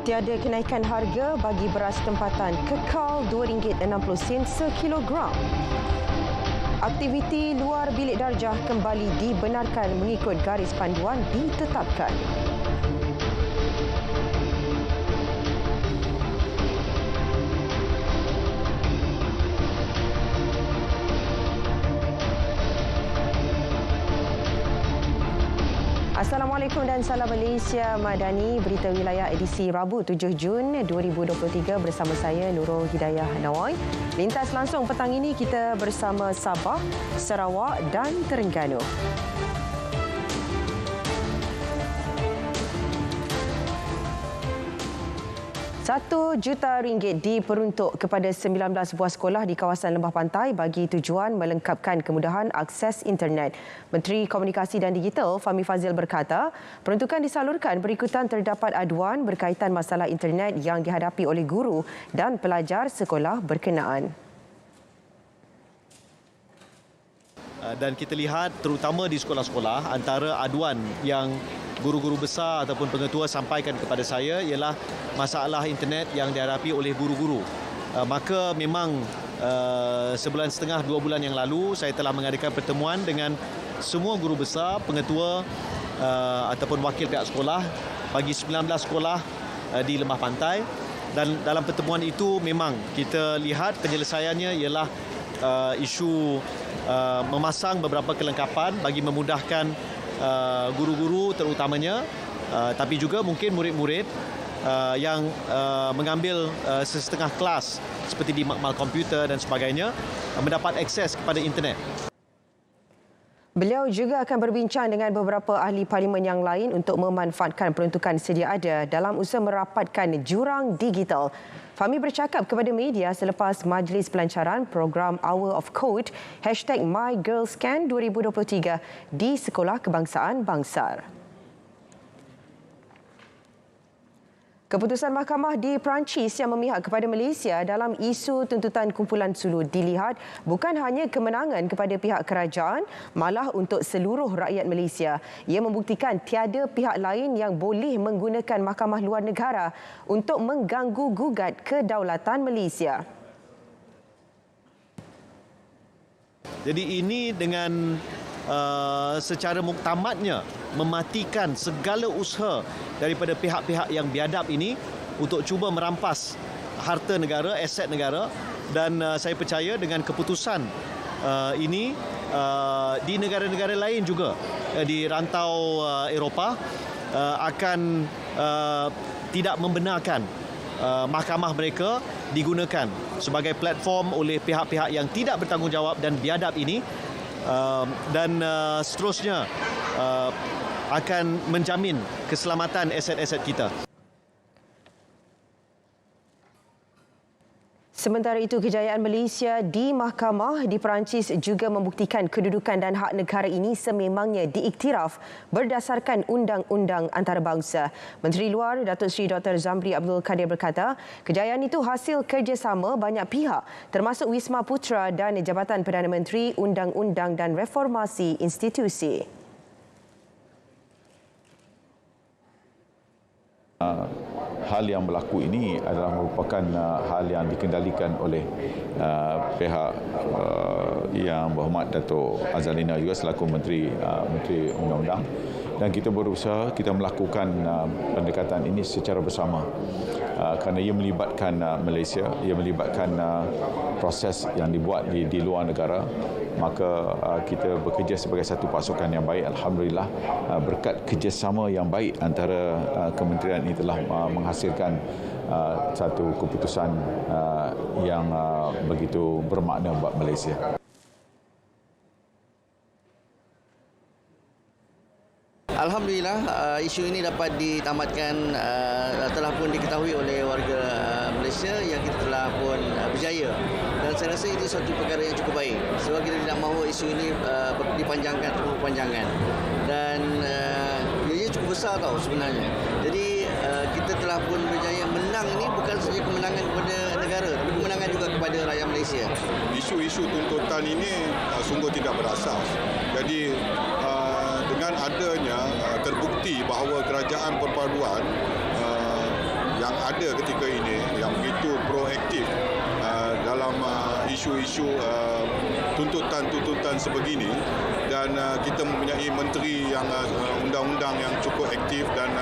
Tiada kenaikan harga bagi beras tempatan, kekal RM2.60 sekilogram. Aktiviti luar bilik darjah kembali dibenarkan mengikut garis panduan ditetapkan. Assalamualaikum dan salam Malaysia Madani. Berita wilayah edisi Rabu 7 Jun 2023 bersama saya Nurul Hidayah Nawai. Lintas langsung petang ini kita bersama Sabah, Sarawak dan Terengganu. RM1 juta diperuntuk kepada 19 buah sekolah di kawasan Lembah Pantai bagi tujuan melengkapkan kemudahan akses internet. Menteri Komunikasi dan Digital Fahmi Fadzil berkata, peruntukan disalurkan berikutan terdapat aduan berkaitan masalah internet yang dihadapi oleh guru dan pelajar sekolah berkenaan. Dan kita lihat terutama di sekolah-sekolah, antara aduan yang guru-guru besar ataupun pengetua sampaikan kepada saya ialah masalah internet yang dihadapi oleh guru-guru. Maka memang sebulan setengah, 2 bulan yang lalu saya telah mengadakan pertemuan dengan semua guru besar, pengetua ataupun wakil pihak sekolah bagi 19 sekolah di Lembah Pantai. Dan dalam pertemuan itu memang kita lihat penyelesaiannya ialah isu memasang beberapa kelengkapan bagi memudahkan guru-guru terutamanya, tapi juga mungkin murid-murid yang mengambil sesetengah kelas seperti di makmal komputer dan sebagainya mendapat akses kepada internet. Beliau juga akan berbincang dengan beberapa ahli parlimen yang lain untuk memanfaatkan peruntukan sedia ada dalam usaha merapatkan jurang digital. Fahmi bercakap kepada media selepas majlis pelancaran program Hour of Code #MyGirlScan 2023 di Sekolah Kebangsaan Bangsar. Keputusan mahkamah di Perancis yang memihak kepada Malaysia dalam isu tuntutan kumpulan Sulu dilihat bukan hanya kemenangan kepada pihak kerajaan, malah untuk seluruh rakyat Malaysia. Ia membuktikan tiada pihak lain yang boleh menggunakan mahkamah luar negara untuk mengganggu-gugat kedaulatan Malaysia. Jadi ini dengan secara muktamadnya mematikan segala usaha daripada pihak-pihak yang biadab ini untuk cuba merampas harta negara, aset negara, dan saya percaya dengan keputusan ini di negara-negara lain juga di rantau Eropah akan tidak membenarkan mahkamah mereka digunakan sebagai platform oleh pihak-pihak yang tidak bertanggungjawab dan biadab ini. Dan seterusnya akan menjamin keselamatan aset-aset kita. Sementara itu, kejayaan Malaysia di mahkamah di Perancis juga membuktikan kedudukan dan hak negara ini sememangnya diiktiraf berdasarkan undang-undang antarabangsa. Menteri Luar Datuk Seri Dr. Zamri Abdul Kadir berkata, kejayaan itu hasil kerjasama banyak pihak termasuk Wisma Putra dan Jabatan Perdana Menteri, Undang-Undang dan Reformasi Institusi. Hal yang berlaku ini adalah merupakan hal yang dikendalikan oleh pihak yang berhormat Datuk Azalina juga selaku Menteri Undang-Undang, dan kita berusaha kita melakukan pendekatan ini secara bersama kerana ia melibatkan Malaysia, ia melibatkan proses yang dibuat di luar negara. Maka kita bekerja sebagai satu pasukan yang baik. Alhamdulillah, berkat kerjasama yang baik antara kementerian ini telah menghasilkan satu keputusan yang begitu bermakna buat Malaysia. Alhamdulillah, isu ini dapat ditamatkan, telah pun diketahui oleh warga Malaysia yang kita telah pun berjaya. Dan saya rasa itu satu perkara yang cukup baik sebab kita tidak mahu isu ini dipanjangkan terlalu panjangan. Dan ia cukup besar tau sebenarnya. Jadi kita telah pun berjaya menang ini bukan saja kemenangan kepada negara, tapi kemenangan juga kepada rakyat Malaysia. Isu-isu tuntutan ini sungguh tidak berasas. Jadi dengan adanya terbukti bahawa kerajaan perpaduan yang ada ketika ini yang begitu proaktif dalam isu-isu tuntutan-tuntutan sebegini, dan kita mempunyai menteri yang undang-undang yang cukup aktif dan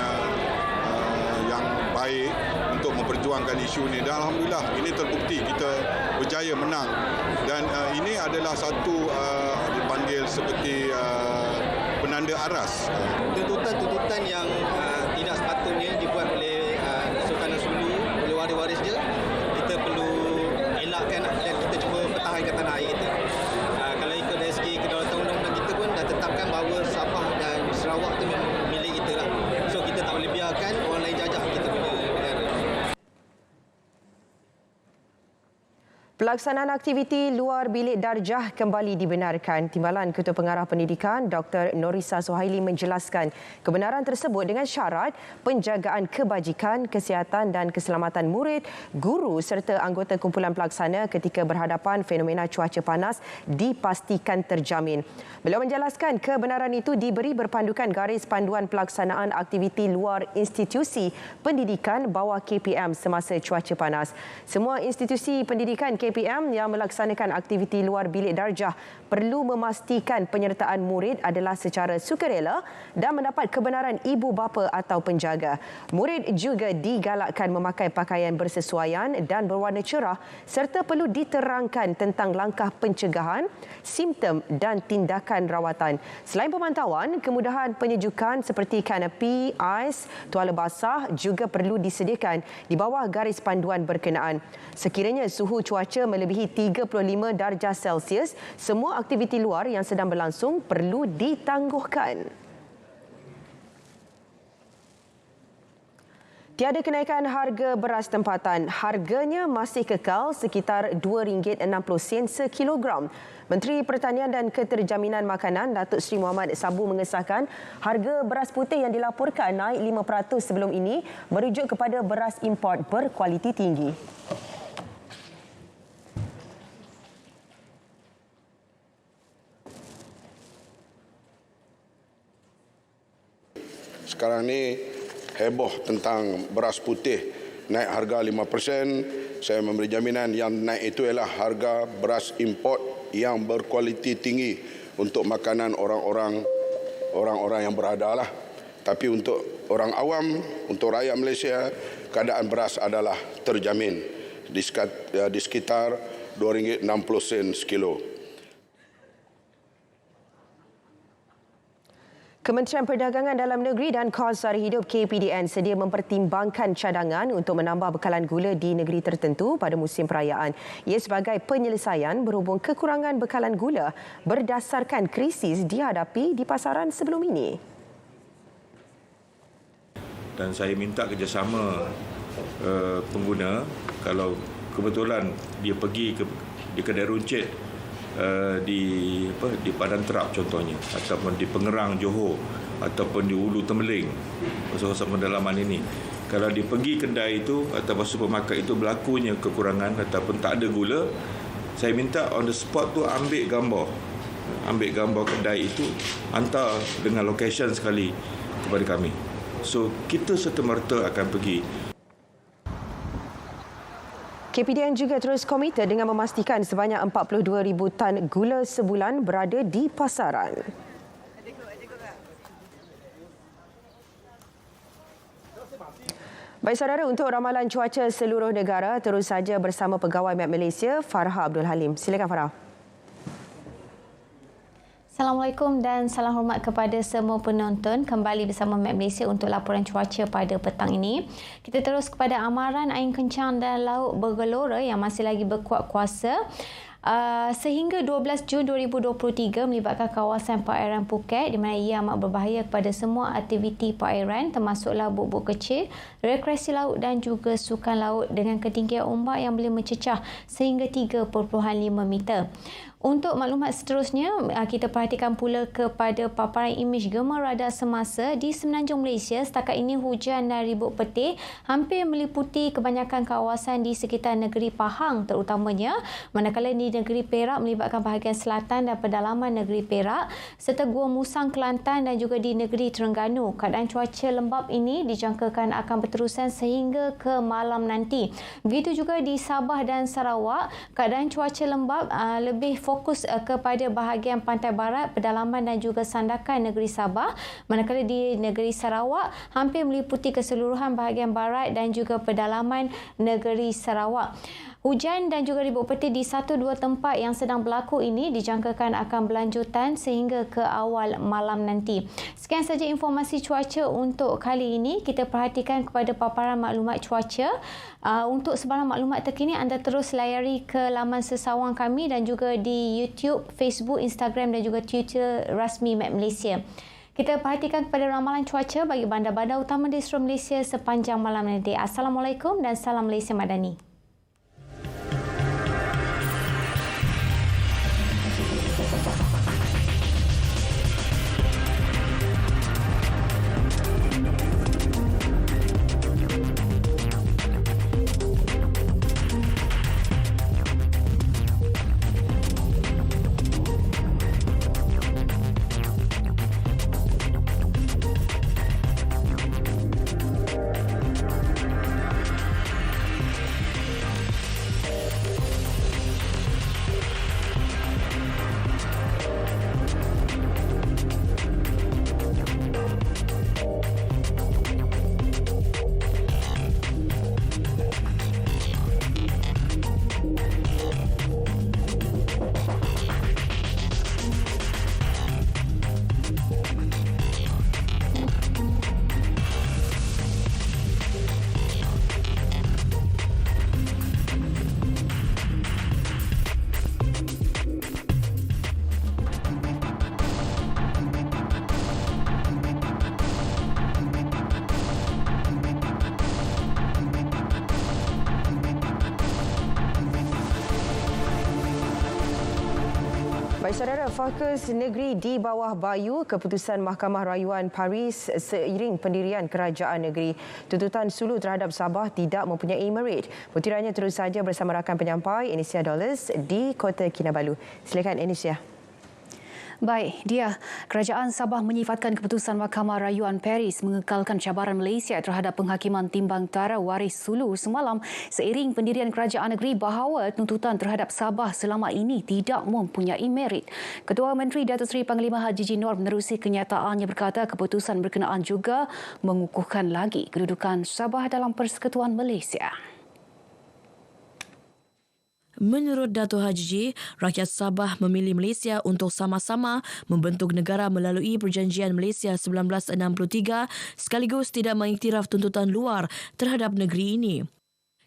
yang baik untuk memperjuangkan isu ini, dan alhamdulillah ini terbukti kita berjaya menang, dan ini adalah satu dipanggil seperti penanda aras. Tuntutan-tuntutan yang tidak sepatutnya dibuat oleh Sultan Sulu, oleh waris-waris dia, kita perlu elakkan dan kita cuba pertahankan tanah air kita. Kalau ikut dari segi kedaulatan undang-undang kita pun dah tetapkan bahawa Sabah dan Sarawak itu memang milik kita lah. So kita tak boleh biarkan orang lain jajah kita punya negara. Pelaksanaan aktiviti luar bilik darjah kembali dibenarkan. Timbalan Ketua Pengarah Pendidikan Dr. Norisa Sohaili menjelaskan kebenaran tersebut dengan syarat penjagaan kebajikan, kesihatan dan keselamatan murid, guru serta anggota kumpulan pelaksana ketika berhadapan fenomena cuaca panas dipastikan terjamin. Beliau menjelaskan kebenaran itu diberi berpandukan garis panduan pelaksanaan aktiviti luar institusi pendidikan bawah KPM semasa cuaca panas. Semua institusi pendidikan KPM yang melaksanakan aktiviti luar bilik darjah perlu memastikan penyertaan murid adalah secara sukarela dan mendapat kebenaran ibu bapa atau penjaga. Murid juga digalakkan memakai pakaian bersesuaian dan berwarna cerah serta perlu diterangkan tentang langkah pencegahan, simptom dan tindakan rawatan. Selain pemantauan, kemudahan penyejukan seperti kanopi, ais, tuala basah juga perlu disediakan di bawah garis panduan berkenaan. Sekiranya suhu cuaca melebihi 35 darjah Celsius, semua aktiviti luar yang sedang berlangsung perlu ditangguhkan. Tiada kenaikan harga beras tempatan. Harganya masih kekal sekitar RM2.60 sekilogram. Menteri Pertanian dan Keterjaminan Makanan Datuk Seri Muhammad Sabu mengesahkan harga beras putih yang dilaporkan naik 5% sebelum ini merujuk kepada beras import berkualiti tinggi. Sekarang ni heboh tentang beras putih naik harga 5%. Saya memberi jaminan yang naik itu ialah harga beras import yang berkualiti tinggi untuk makanan orang-orang yang berada lah. Tapi untuk orang awam, untuk rakyat Malaysia, keadaan beras adalah terjamin di sekitar RM2.60 sekilo. Kementerian Perdagangan Dalam Negeri dan Kos Sara Hidup KPDN sedia mempertimbangkan cadangan untuk menambah bekalan gula di negeri tertentu pada musim perayaan. Ia sebagai penyelesaian berhubung kekurangan bekalan gula berdasarkan krisis dihadapi di pasaran sebelum ini. Dan saya minta kerjasama pengguna, kalau kebetulan dia pergi di kedai runcit di Padang Terap contohnya, ataupun di Pengerang Johor, ataupun di Ulu Tembeling, kawasan pendalaman ini, kalau dia pergi kedai itu ataupun supermarket itu berlakunya kekurangan ataupun tak ada gula, saya minta on the spot tu ambil gambar kedai itu, hantar dengan location sekali kepada kami. So kita serta-merta akan pergi. KPDN juga terus komited dengan memastikan sebanyak 42,000 tan gula sebulan berada di pasaran. Baik saudara, untuk ramalan cuaca seluruh negara terus saja bersama Pegawai Met Malaysia Farah Abdul Halim. Silakan Farah. Assalamualaikum dan salam hormat kepada semua penonton. Kembali bersama Met Malaysia untuk laporan cuaca pada petang ini. Kita terus kepada amaran angin kencang dan laut bergelora yang masih lagi berkuat kuasa. Sehingga 12 Jun 2023 melibatkan kawasan perairan Phuket di mana ia amat berbahaya kepada semua aktiviti perairan termasuklah buk-buk kecil, rekreasi laut dan juga sukan laut dengan ketinggian ombak yang boleh mencecah sehingga 3.5 meter. Untuk maklumat seterusnya, kita perhatikan pula kepada paparan imej gempa rada semasa di Semenanjung Malaysia. Setakat ini hujan dan ribut petir hampir meliputi kebanyakan kawasan di sekitar negeri Pahang terutamanya, manakala di negeri Perak melibatkan bahagian selatan dan pedalaman negeri Perak serta Gua Musang Kelantan dan juga di negeri Terengganu. Keadaan cuaca lembap ini dijangkakan akan berterusan sehingga ke malam nanti. Begitu juga di Sabah dan Sarawak, keadaan cuaca lembap lebih fokus kepada bahagian pantai barat, pedalaman dan juga sandakan negeri Sabah, manakala di negeri Sarawak hampir meliputi keseluruhan bahagian barat dan juga pedalaman negeri Sarawak. Hujan dan juga ribut petir di 1-2 tempat yang sedang berlaku ini dijangkakan akan berlanjutan sehingga ke awal malam nanti. Sekian saja informasi cuaca untuk kali ini. Kita perhatikan kepada paparan maklumat cuaca. Untuk sebarang maklumat terkini, anda terus layari ke laman sesawang kami dan juga di YouTube, Facebook, Instagram dan juga Twitter rasmi Met Malaysia. Kita perhatikan kepada ramalan cuaca bagi bandar-bandar utama di seluruh Malaysia sepanjang malam nanti. Assalamualaikum dan salam Malaysia Madani. Baik saudara, fokus negeri di bawah bayu keputusan Mahkamah Rayuan Paris seiring pendirian kerajaan negeri. Tuntutan Sulu terhadap Sabah tidak mempunyai merit. Butirannya terus saja bersama rakan penyampai Inisia Dollars di Kota Kinabalu. Silakan Inisia. Baik, dia. Kerajaan Sabah menyifatkan keputusan Mahkamah Rayuan Paris mengekalkan cabaran Malaysia terhadap penghakiman timbang tara waris Sulu semalam seiring pendirian kerajaan negeri bahawa tuntutan terhadap Sabah selama ini tidak mempunyai merit. Ketua Menteri Datuk Seri Panglima Haji Jinor menerusi kenyataannya berkata keputusan berkenaan juga mengukuhkan lagi kedudukan Sabah dalam Persekutuan Malaysia. Menurut Dato' Haji, rakyat Sabah memilih Malaysia untuk sama-sama membentuk negara melalui Perjanjian Malaysia 1963 sekaligus tidak mengiktiraf tuntutan luar terhadap negeri ini.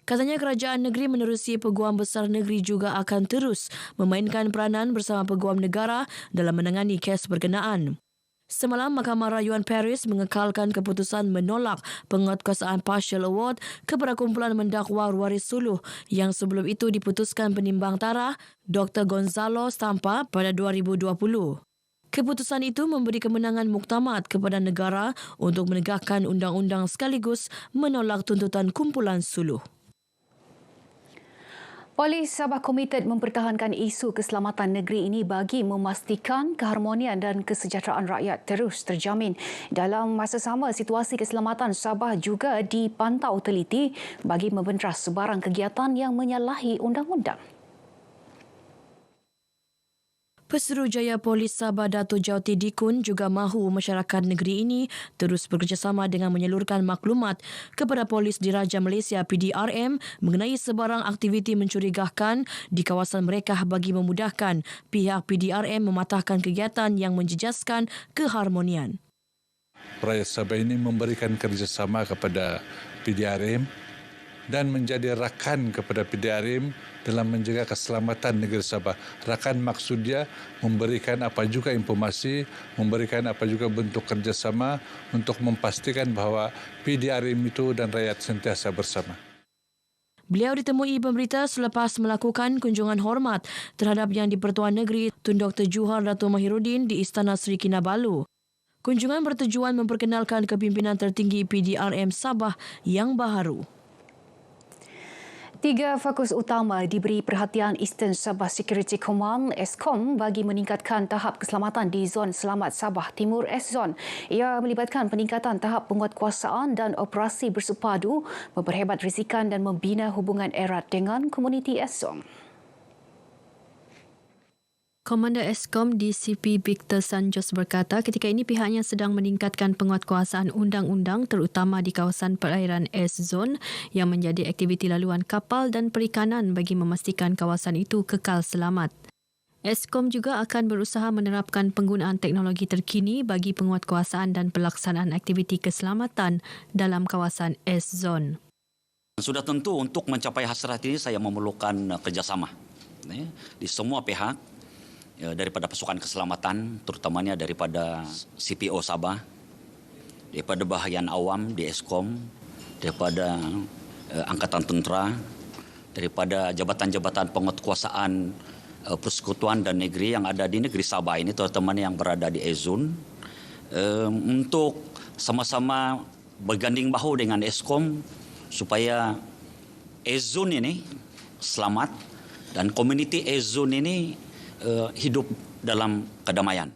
Katanya kerajaan negeri menerusi Peguam Besar Negeri juga akan terus memainkan peranan bersama Peguam Negara dalam menangani kes berkenaan. Semalam, Mahkamah Rayuan Paris mengekalkan keputusan menolak penguatkuasaan partial award kepada kumpulan mendakwa waris Sulu yang sebelum itu diputuskan penimbang tara Dr. Gonzalo Stampa pada 2020. Keputusan itu memberi kemenangan muktamad kepada negara untuk menegakkan undang-undang sekaligus menolak tuntutan kumpulan Sulu. Polis Sabah komited mempertahankan isu keselamatan negeri ini bagi memastikan keharmonian dan kesejahteraan rakyat terus terjamin. Dalam masa sama, situasi keselamatan Sabah juga dipantau teliti bagi membentras sebarang kegiatan yang menyalahi undang-undang. Pesuruhjaya Polis Sabah Dato' Jauti Dikun juga mahu masyarakat negeri ini terus bekerjasama dengan menyalurkan maklumat kepada Polis Diraja Malaysia PDRM mengenai sebarang aktiviti mencurigakan di kawasan mereka bagi memudahkan pihak PDRM mematahkan kegiatan yang menjejaskan keharmonian. Rakyat Sabah ini memberikan kerjasama kepada PDRM dan menjadi rakan kepada PDRM dalam menjaga keselamatan negeri Sabah. Rakan maksudnya memberikan apa juga informasi, memberikan apa juga bentuk kerjasama untuk memastikan bahawa PDRM itu dan rakyat sentiasa bersama. Beliau ditemui pemberita selepas melakukan kunjungan hormat terhadap Yang di-Pertuan Negeri Tun Dr. Juhar Dato' Mahiruddin di Istana Sri Kinabalu. Kunjungan bertujuan memperkenalkan kepimpinan tertinggi PDRM Sabah yang baharu. 3 fokus utama diberi perhatian Eastern Sabah Security Command ESCOM bagi meningkatkan tahap keselamatan di Zon Selamat Sabah Timur S-Zon. Ia melibatkan peningkatan tahap penguatkuasaan dan operasi bersepadu, memperhebat risikan dan membina hubungan erat dengan komuniti S-Zon. Komander ESCOM DCP Victor Sanjos berkata ketika ini pihaknya sedang meningkatkan penguatkuasaan undang-undang terutama di kawasan perairan S-Zone yang menjadi aktiviti laluan kapal dan perikanan bagi memastikan kawasan itu kekal selamat. ESCOM juga akan berusaha menerapkan penggunaan teknologi terkini bagi penguatkuasaan dan pelaksanaan aktiviti keselamatan dalam kawasan S-Zone. Sudah tentu untuk mencapai hasrat ini saya memerlukan kerjasama di semua pihak. Daripada pasukan keselamatan, terutamanya daripada CPO Sabah, daripada bahagian awam di ESCOM, daripada Angkatan Tentera, daripada jabatan-jabatan penguatkuasaan persekutuan dan negeri yang ada di negeri Sabah ini, terutamanya yang berada di EZON, untuk sama-sama berganding bahu dengan ESCOM supaya EZON ini selamat dan komuniti EZON ini hidup dalam kedamaian.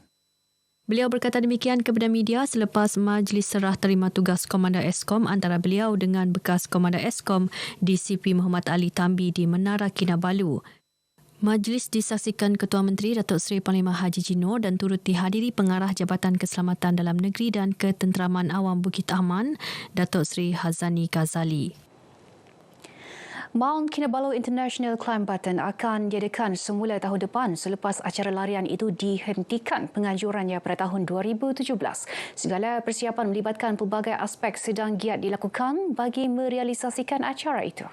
Beliau berkata demikian kepada media selepas majlis serah terima tugas Komander ESCOM antara beliau dengan bekas Komander ESCOM DCP Muhammad Ali Tambi di Menara Kinabalu. Majlis disaksikan Ketua Menteri Datuk Seri Panglima Haji Jinor dan turut dihadiri Pengarah Jabatan Keselamatan Dalam Negeri dan Ketenteraman Awam Bukit Aman, Datuk Seri Hazani Ghazali. Mount Kinabalu International Climb Button akan diadakan semula tahun depan selepas acara larian itu dihentikan penganjurannya pada tahun 2017. Segala persiapan melibatkan pelbagai aspek sedang giat dilakukan bagi merealisasikan acara itu.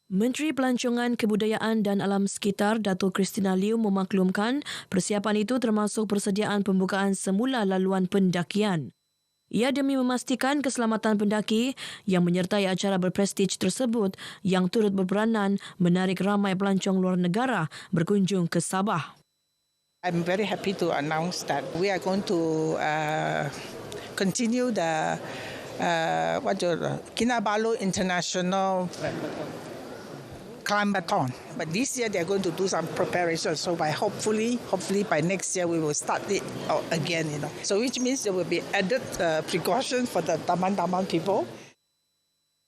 Menteri Pelancongan Kebudayaan dan Alam Sekitar Dato' Christina Liew memaklumkan persiapan itu termasuk persediaan pembukaan semula laluan pendakian. Ia demi memastikan keselamatan pendaki yang menyertai acara berprestij tersebut yang turut berperanan menarik ramai pelancong luar negara berkunjung ke Sabah. I'm very happy to announce that we are going to continue the Kinabalu International Climbathon. But this year they are going to do some preparation. So hopefully by next year we will start it again. So which means there will be added precautions for the Taman-Taman people.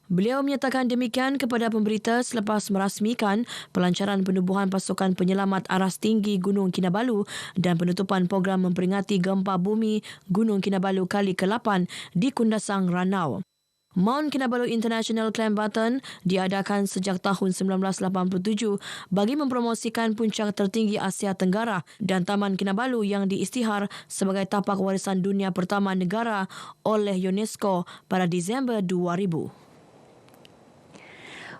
Beliau menyatakan demikian kepada pemberita selepas merasmikan pelancaran penubuhan pasukan penyelamat aras tinggi Gunung Kinabalu dan penutupan program memperingati gempa bumi Gunung Kinabalu kali ke-8 di Kundasang, Ranau. Mount Kinabalu International Climb Button diadakan sejak tahun 1987 bagi mempromosikan puncak tertinggi Asia Tenggara dan Taman Kinabalu yang diisytihar sebagai tapak warisan dunia pertama negara oleh UNESCO pada Disember 2000.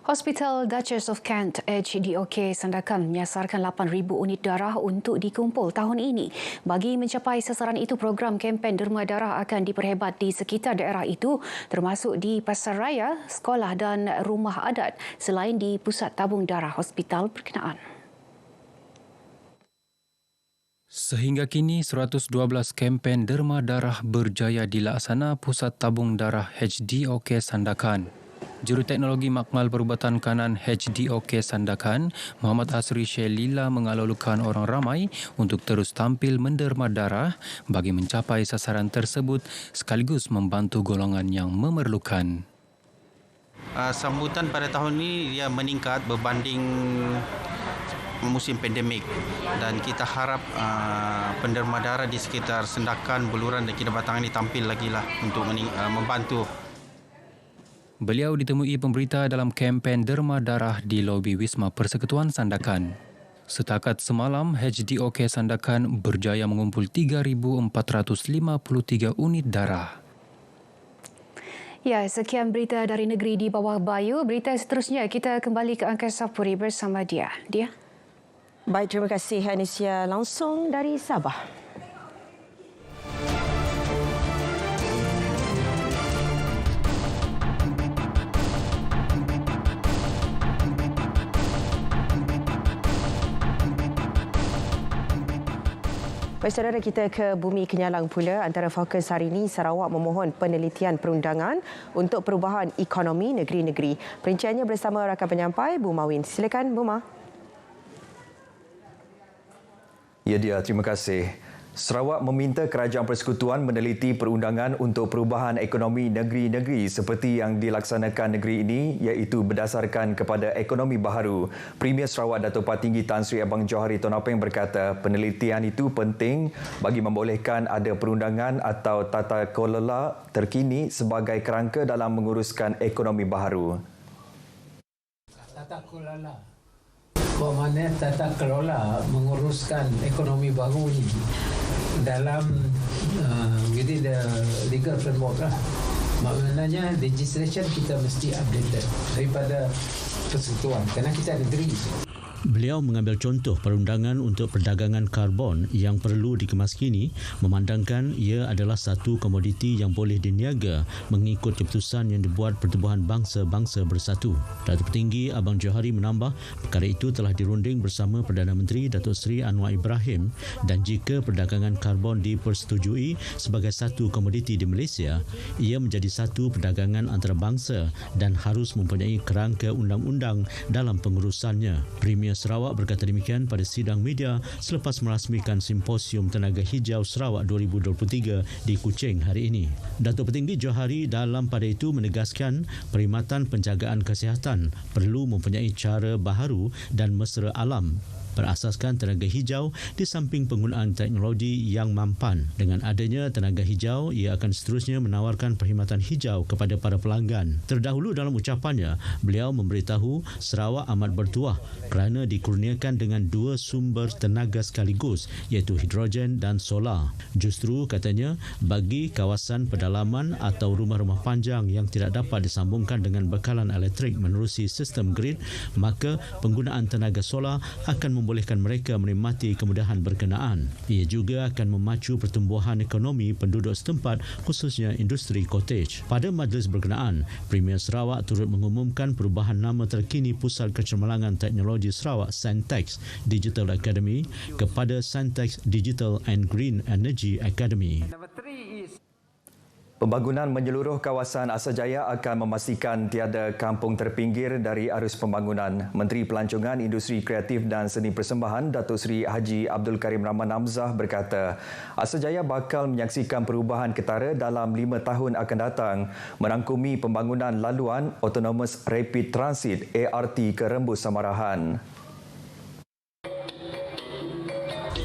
Hospital Duchess of Kent HDOK Sandakan menyasarkan 8,000 unit darah untuk dikumpul tahun ini. Bagi mencapai sasaran itu, program kempen derma darah akan diperhebat di sekitar daerah itu termasuk di pasaraya, sekolah dan rumah adat selain di pusat tabung darah hospital berkenaan. Sehingga kini 112 kempen derma darah berjaya dilaksana Pusat Tabung Darah HDOK Sandakan. Juruteknologi Makmal Perubatan Kanan HDOK Sandakan, Muhammad Asri Shelila mengalulukan orang ramai untuk terus tampil menderma darah bagi mencapai sasaran tersebut sekaligus membantu golongan yang memerlukan. Sambutan pada tahun ini dia meningkat berbanding musim pandemik dan kita harap penderma darah di sekitar Sandakan, Buluran dan Kinabalu ini tampil lagi lah untuk membantu. Beliau ditemui pemberita dalam kempen derma darah di lobi Wisma Persekutuan Sandakan. Setakat semalam, HDOK Sandakan berjaya mengumpul 3,453 unit darah. Ya, sekian berita dari negeri di bawah Bayu. Berita seterusnya kita kembali ke Angkasa Puri bersama dia. Dia. Baik, terima kasih Anisya langsung dari Sabah. Baik, saudara, kita ke Bumi Kenyalang pula. Antara fokus hari ini, Sarawak memohon penelitian perundangan untuk perubahan ekonomi negeri-negeri. Perinciannya bersama rakan penyampai, Bu Mawin. Silakan, Bu Ma. Ya, dia. Terima kasih. Sarawak meminta Kerajaan Persekutuan meneliti perundangan untuk perubahan ekonomi negeri-negeri seperti yang dilaksanakan negeri ini, iaitu berdasarkan kepada ekonomi baharu. Premier Sarawak Dato' Patinggi Tan Sri Abang Johari Tonapeng berkata penelitian itu penting bagi membolehkan ada perundangan atau tata kelola terkini sebagai kerangka dalam menguruskan ekonomi baharu. Tata kelola. Bagaimana tata kelola menguruskan ekonomi baru ini dalam within the legal framework lah. Maknanya legislation kita mesti updated daripada persekutuan kerana kita negeri. Beliau mengambil contoh perundangan untuk perdagangan karbon yang perlu dikemaskini, memandangkan ia adalah satu komoditi yang boleh diniaga mengikut keputusan yang dibuat Pertubuhan Bangsa-Bangsa Bersatu. Datuk Petinggi Abang Johari menambah, perkara itu telah dirunding bersama Perdana Menteri Datuk Seri Anwar Ibrahim, dan jika perdagangan karbon dipersetujui sebagai satu komoditi di Malaysia, ia menjadi satu perdagangan antarabangsa dan harus mempunyai kerangka undang-undang dalam pengurusannya. Premier Sarawak berkata demikian pada sidang media selepas merasmikan Simposium Tenaga Hijau Sarawak 2023 di Kuching hari ini. Datuk Petinggi Johari dalam pada itu menegaskan perkhidmatan penjagaan kesihatan perlu mempunyai cara baharu dan mesra alam berasaskan tenaga hijau di samping penggunaan teknologi yang mampan. Dengan adanya tenaga hijau, ia akan seterusnya menawarkan perkhidmatan hijau kepada para pelanggan. Terdahulu dalam ucapannya, beliau memberitahu Sarawak amat bertuah kerana dikurniakan dengan dua sumber tenaga sekaligus, iaitu hidrogen dan solar. Justru, katanya, bagi kawasan pedalaman atau rumah-rumah panjang yang tidak dapat disambungkan dengan bekalan elektrik menerusi sistem grid, maka penggunaan tenaga solar akan membolehkan mereka menikmati kemudahan berkenaan. Ia juga akan memacu pertumbuhan ekonomi penduduk setempat, khususnya industri cottage. Pada majlis berkenaan, Premier Sarawak turut mengumumkan perubahan nama terkini Pusat Kecemerlangan Teknologi Sarawak Santex Digital Academy kepada Santex Digital and Green Energy Academy. Pembangunan menyeluruh kawasan Asajaya akan memastikan tiada kampung terpinggir dari arus pembangunan. Menteri Pelancongan, Industri Kreatif dan Seni Persembahan Datuk Seri Haji Abdul Karim Rahman Hamzah berkata, Asajaya bakal menyaksikan perubahan ketara dalam 5 tahun akan datang, merangkumi pembangunan laluan Autonomous Rapid Transit ART ke Rembus Samarahan.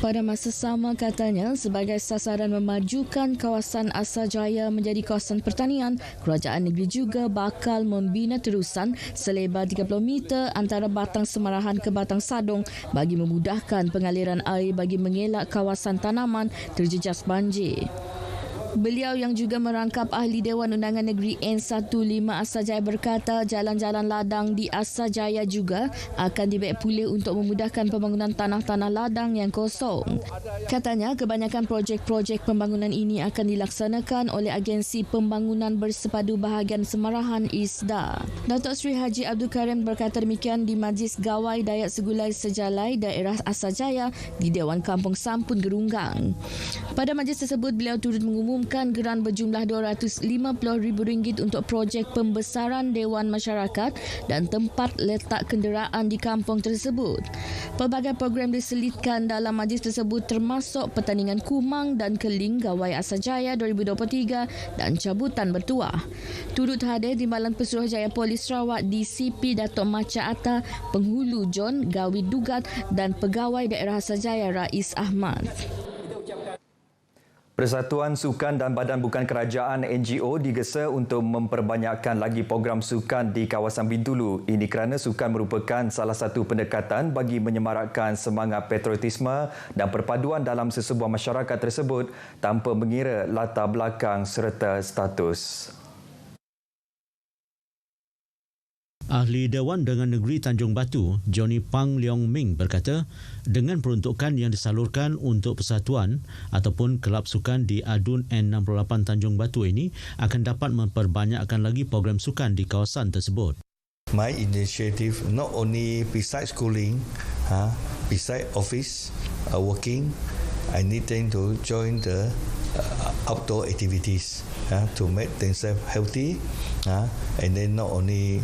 Pada masa sama, katanya, sebagai sasaran memajukan kawasan Asajaya menjadi kawasan pertanian, kerajaan negeri juga bakal membina terusan selebar 30 meter antara Batang Semarahan ke Batang Sadong bagi memudahkan pengaliran air bagi mengelak kawasan tanaman terjejas banjir. Beliau yang juga merangkap Ahli Dewan Undangan Negeri N15 Asajaya berkata jalan-jalan ladang di Asajaya juga akan dibaik pulih untuk memudahkan pembangunan tanah-tanah ladang yang kosong. Katanya kebanyakan projek-projek pembangunan ini akan dilaksanakan oleh Agensi Pembangunan Bersepadu Bahagian Semarahan ISDA. Datuk Seri Haji Abdul Karim berkata demikian di Majlis Gawai Dayak Segulai Sejalai daerah Asajaya di Dewan Kampung Sampun Gerunggang. Pada majlis tersebut, beliau turut mengumumkan geran berjumlah RM250,000 untuk projek pembesaran Dewan Masyarakat dan tempat letak kenderaan di kampung tersebut. Pelbagai program diselitkan dalam majlis tersebut termasuk pertandingan kumang dan keling Gawai Asajaya 2023 dan cabutan bertuah. Turut hadir di Timbalan Pesuruhjaya Polis Sarawak DCP Datuk Macha Atta, Penghulu John, Gawid Dugat dan Pegawai Daerah Asajaya Rais Ahmad. Persatuan Sukan dan Badan Bukan Kerajaan NGO digesa untuk memperbanyakkan lagi program sukan di kawasan Bintulu. Ini kerana sukan merupakan salah satu pendekatan bagi menyemarakkan semangat patriotisme dan perpaduan dalam sesebuah masyarakat tersebut tanpa mengira latar belakang serta status. Ahli Dewan Undangan Negeri Tanjung Batu, Johnny Pang Leong Ming berkata, dengan peruntukan yang disalurkan untuk persatuan ataupun kelab sukan di Adun N68 Tanjung Batu ini akan dapat memperbanyakkan lagi program sukan di kawasan tersebut. My initiative not only beside schooling, beside office working, I need them to join the outdoor activities to make themselves healthy, and then not only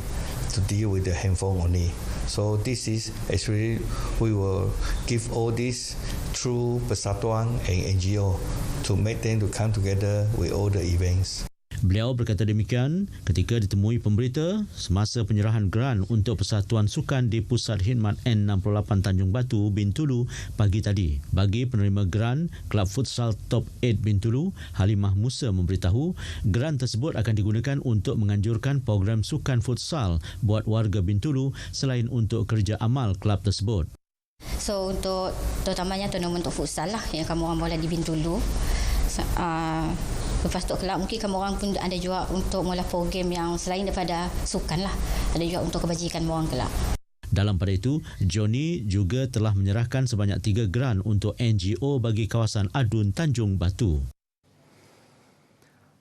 to deal with the handphone only. So this is actually we will give all this through Persatuan and NGO to make them to come together with all the events. Beliau berkata demikian ketika ditemui pemberita semasa penyerahan geran untuk Persatuan Sukan di Pusat Khidmat N68 Tanjung Batu, Bintulu pagi tadi. Bagi penerima geran Kelab Futsal Top 8 Bintulu, Halimah Musa memberitahu geran tersebut akan digunakan untuk menganjurkan program sukan futsal buat warga Bintulu selain untuk kerja amal kelab tersebut. So untuk terutamanya tournament untuk futsal lah yang kamu orang bola di Bintulu. Lepas tu kelab mungkin kamu orang pun ada juga untuk mula program yang selain daripada sukan lah. Ada juga untuk kebajikan orang kelab. Dalam pada itu, Johnny juga telah menyerahkan sebanyak 3 geran untuk NGO bagi kawasan Adun Tanjung Batu.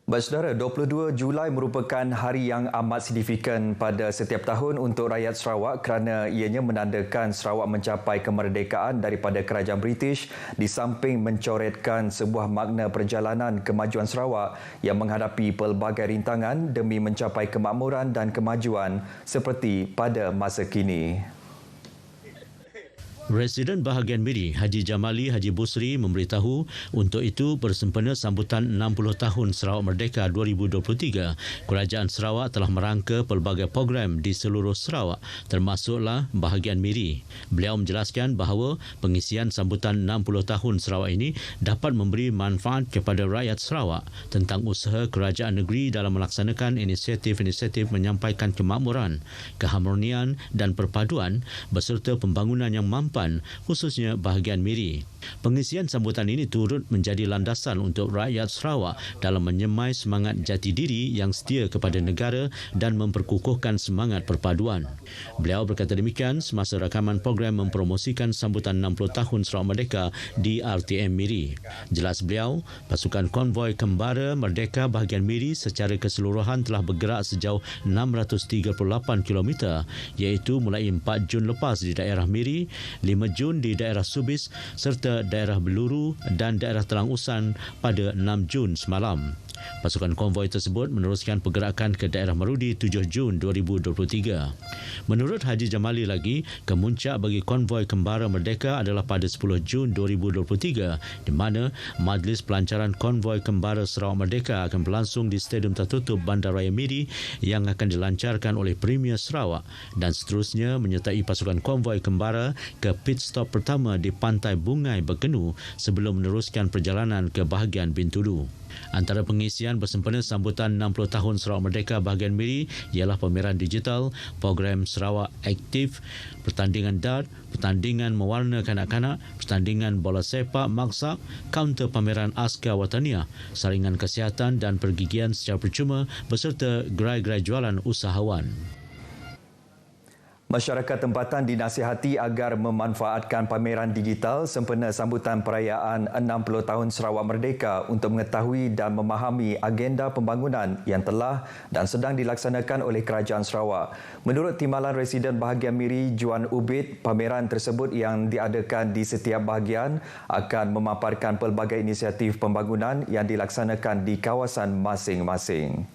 Baik saudara, 22 Julai merupakan hari yang amat signifikan pada setiap tahun untuk rakyat Sarawak kerana ianya menandakan Sarawak mencapai kemerdekaan daripada kerajaan British di samping mencoretkan sebuah makna perjalanan kemajuan Sarawak yang menghadapi pelbagai rintangan demi mencapai kemakmuran dan kemajuan seperti pada masa kini. Residen bahagian Miri, Haji Jamali Haji Busri memberitahu untuk itu bersempena sambutan 60 tahun Sarawak Merdeka 2023, Kerajaan Sarawak telah merangka pelbagai program di seluruh Sarawak termasuklah bahagian Miri. Beliau menjelaskan bahawa pengisian sambutan 60 tahun Sarawak ini dapat memberi manfaat kepada rakyat Sarawak tentang usaha kerajaan negeri dalam melaksanakan inisiatif-inisiatif menyampaikan kemakmuran, keharmonian dan perpaduan beserta pembangunan yang mampu khususnya bahagian Miri. Pengisian sambutan ini turut menjadi landasan untuk rakyat Sarawak dalam menyemai semangat jati diri yang setia kepada negara dan memperkukuhkan semangat perpaduan. Beliau berkata demikian semasa rakaman program mempromosikan sambutan 60 tahun Sarawak Merdeka di RTM Miri. Jelas beliau, pasukan konvoi Kembara Merdeka bahagian Miri secara keseluruhan telah bergerak sejauh 638 km iaitu mulai 4 Jun lepas di daerah Miri, 5 Jun di daerah Subis serta daerah Beluru dan daerah Telang Usan pada 6 Jun semalam. Pasukan konvoi tersebut meneruskan pergerakan ke daerah Marudi 7 Jun 2023. Menurut Haji Jamali lagi, kemuncak bagi konvoi Kembara Merdeka adalah pada 10 Jun 2023 di mana Majlis Pelancaran Konvoi Kembara Sarawak Merdeka akan berlangsung di Stadium Tertutup Bandaraya Miri yang akan dilancarkan oleh Premier Sarawak dan seterusnya menyertai pasukan konvoi Kembara ke pit stop pertama di Pantai Bungai Berkenu sebelum meneruskan perjalanan ke bahagian Bintulu. Antara pengisian bersempena sambutan 60 tahun Sarawak Merdeka bahagian Miri ialah pameran digital, program Sarawak Aktif, pertandingan dart, pertandingan mewarna kanak-kanak, pertandingan bola sepak maksak, kaunter pameran askar wataniah, saringan kesihatan dan pergigian secara percuma beserta gerai-gerai jualan usahawan. Masyarakat tempatan dinasihati agar memanfaatkan pameran digital sempena sambutan perayaan 60 tahun Sarawak Merdeka untuk mengetahui dan memahami agenda pembangunan yang telah dan sedang dilaksanakan oleh Kerajaan Sarawak. Menurut Timbalan Residen Bahagian Miri, Juan Ubid, pameran tersebut yang diadakan di setiap bahagian akan memaparkan pelbagai inisiatif pembangunan yang dilaksanakan di kawasan masing-masing.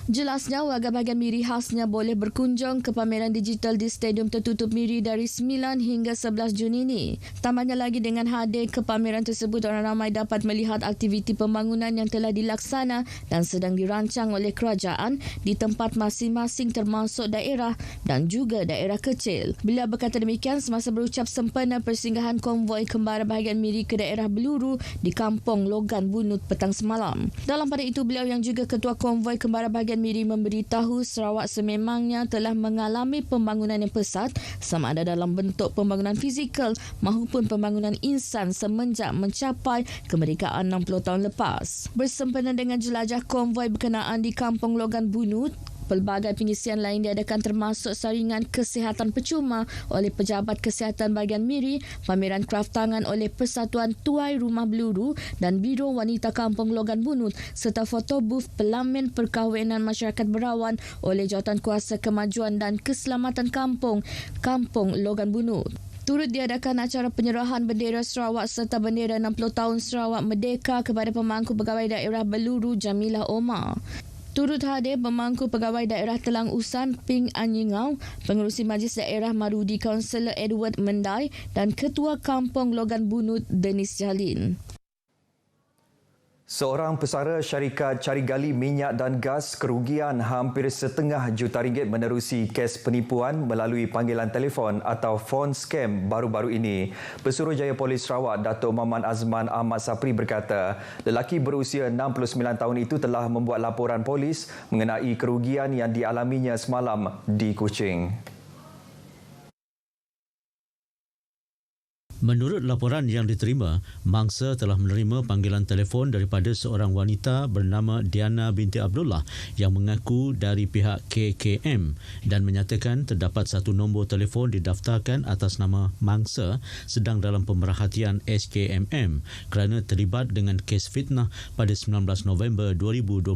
Jelasnya, warga bahagian Miri khasnya boleh berkunjung ke pameran digital di Stadium Tertutup Miri dari 9 hingga 11 Jun ini. Tambahnya lagi dengan hadir ke pameran tersebut, orang ramai dapat melihat aktiviti pembangunan yang telah dilaksana dan sedang dirancang oleh kerajaan di tempat masing-masing termasuk daerah dan juga daerah kecil. Beliau berkata demikian semasa berucap sempena persinggahan konvoi Kembara bahagian Miri ke daerah Beluru di Kampung Logan Bunut petang semalam. Dalam pada itu, beliau yang juga Ketua Konvoi Kembara bahagian Miri memberitahu Sarawak sememangnya telah mengalami pembangunan yang pesat sama ada dalam bentuk pembangunan fizikal maupun pembangunan insan semenjak mencapai kemerdekaan 60 tahun lepas. Bersempena dengan jelajah konvoi berkenaan di Kampung Logan Bunut, pelbagai pengisian lain diadakan termasuk saringan kesihatan percuma oleh Pejabat Kesihatan Bahagian Miri, pameran kraft tangan oleh Persatuan Tuai Rumah Beluru dan Biro Wanita Kampung Logan Bunut serta foto booth pelamin perkahwinan masyarakat Berawan oleh Jawatankuasa Kemajuan dan Keselamatan Kampung Logan Bunut. Turut diadakan acara penyerahan bendera Sarawak serta bendera 60 tahun Sarawak Merdeka kepada Pemangku Pegawai Daerah Beluru Jamilah Omar. Turut hadir Pemangku Pegawai Daerah Telang Usan Ping Anyingau, Pengerusi Majlis Daerah Marudi Kaunselor Edward Mendai dan Ketua Kampung Logan Bunut Denis Jalin. Seorang pesara syarikat cari gali minyak dan gas kerugian hampir RM1.5 juta menerusi kes penipuan melalui panggilan telefon atau phone scam baru-baru ini. Pesuruhjaya Polis Sarawak Datuk Maman Azman Ahmad Sapri berkata, lelaki berusia 69 tahun itu telah membuat laporan polis mengenai kerugian yang dialaminya semalam di Kuching. Menurut laporan yang diterima, mangsa telah menerima panggilan telefon daripada seorang wanita bernama Diana binti Abdullah yang mengaku dari pihak KKM dan menyatakan terdapat satu nombor telefon didaftarkan atas nama mangsa sedang dalam pemerhatian SKMM kerana terlibat dengan kes fitnah pada 19 November 2022.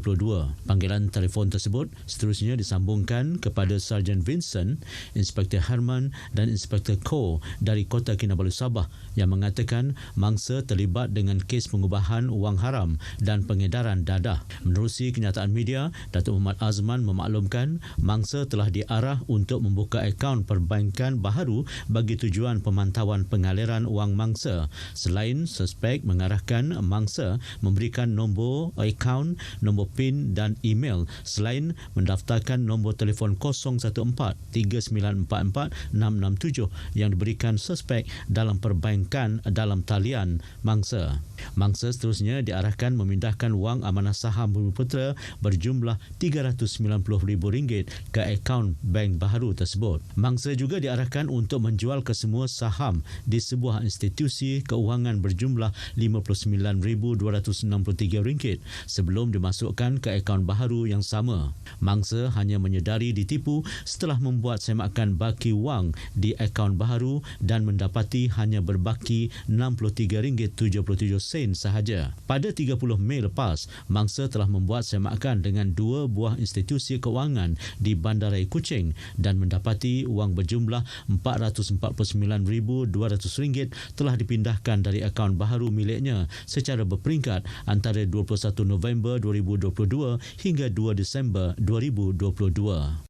Panggilan telefon tersebut seterusnya disambungkan kepada Sarjan Vincent, Inspektor Herman dan Inspektor Ko dari Kota Kinabalu Sabah yang mengatakan mangsa terlibat dengan kes pengubahan wang haram dan pengedaran dadah. Menerusi kenyataan media, Datuk Muhammad Azman memaklumkan mangsa telah diarah untuk membuka akaun perbankan baharu bagi tujuan pemantauan pengaliran wang mangsa. Selain suspek mengarahkan mangsa memberikan nombor akaun, nombor PIN dan email selain mendaftarkan nombor telefon 014-3944-667 yang diberikan suspek dalam perbankan dalam talian mangsa. Mangsa seterusnya diarahkan memindahkan wang amanah saham Bumiputera berjumlah RM390,000 ke akaun bank baharu tersebut. Mangsa juga diarahkan untuk menjual kesemua saham di sebuah institusi keuangan berjumlah RM59,263 sebelum dimasukkan ke akaun baharu yang sama. Mangsa hanya menyedari ditipu setelah membuat semakan baki wang di akaun baharu dan mendapati hanya berbaki RM63.77 sahaja. Pada 30 Mei lepas, mangsa telah membuat semakan dengan dua buah institusi keuangan di Bandaraya Kuching dan mendapati wang berjumlah RM449,200 telah dipindahkan dari akaun baharu miliknya secara berperingkat antara 21 November 2022 hingga 2 Disember 2022.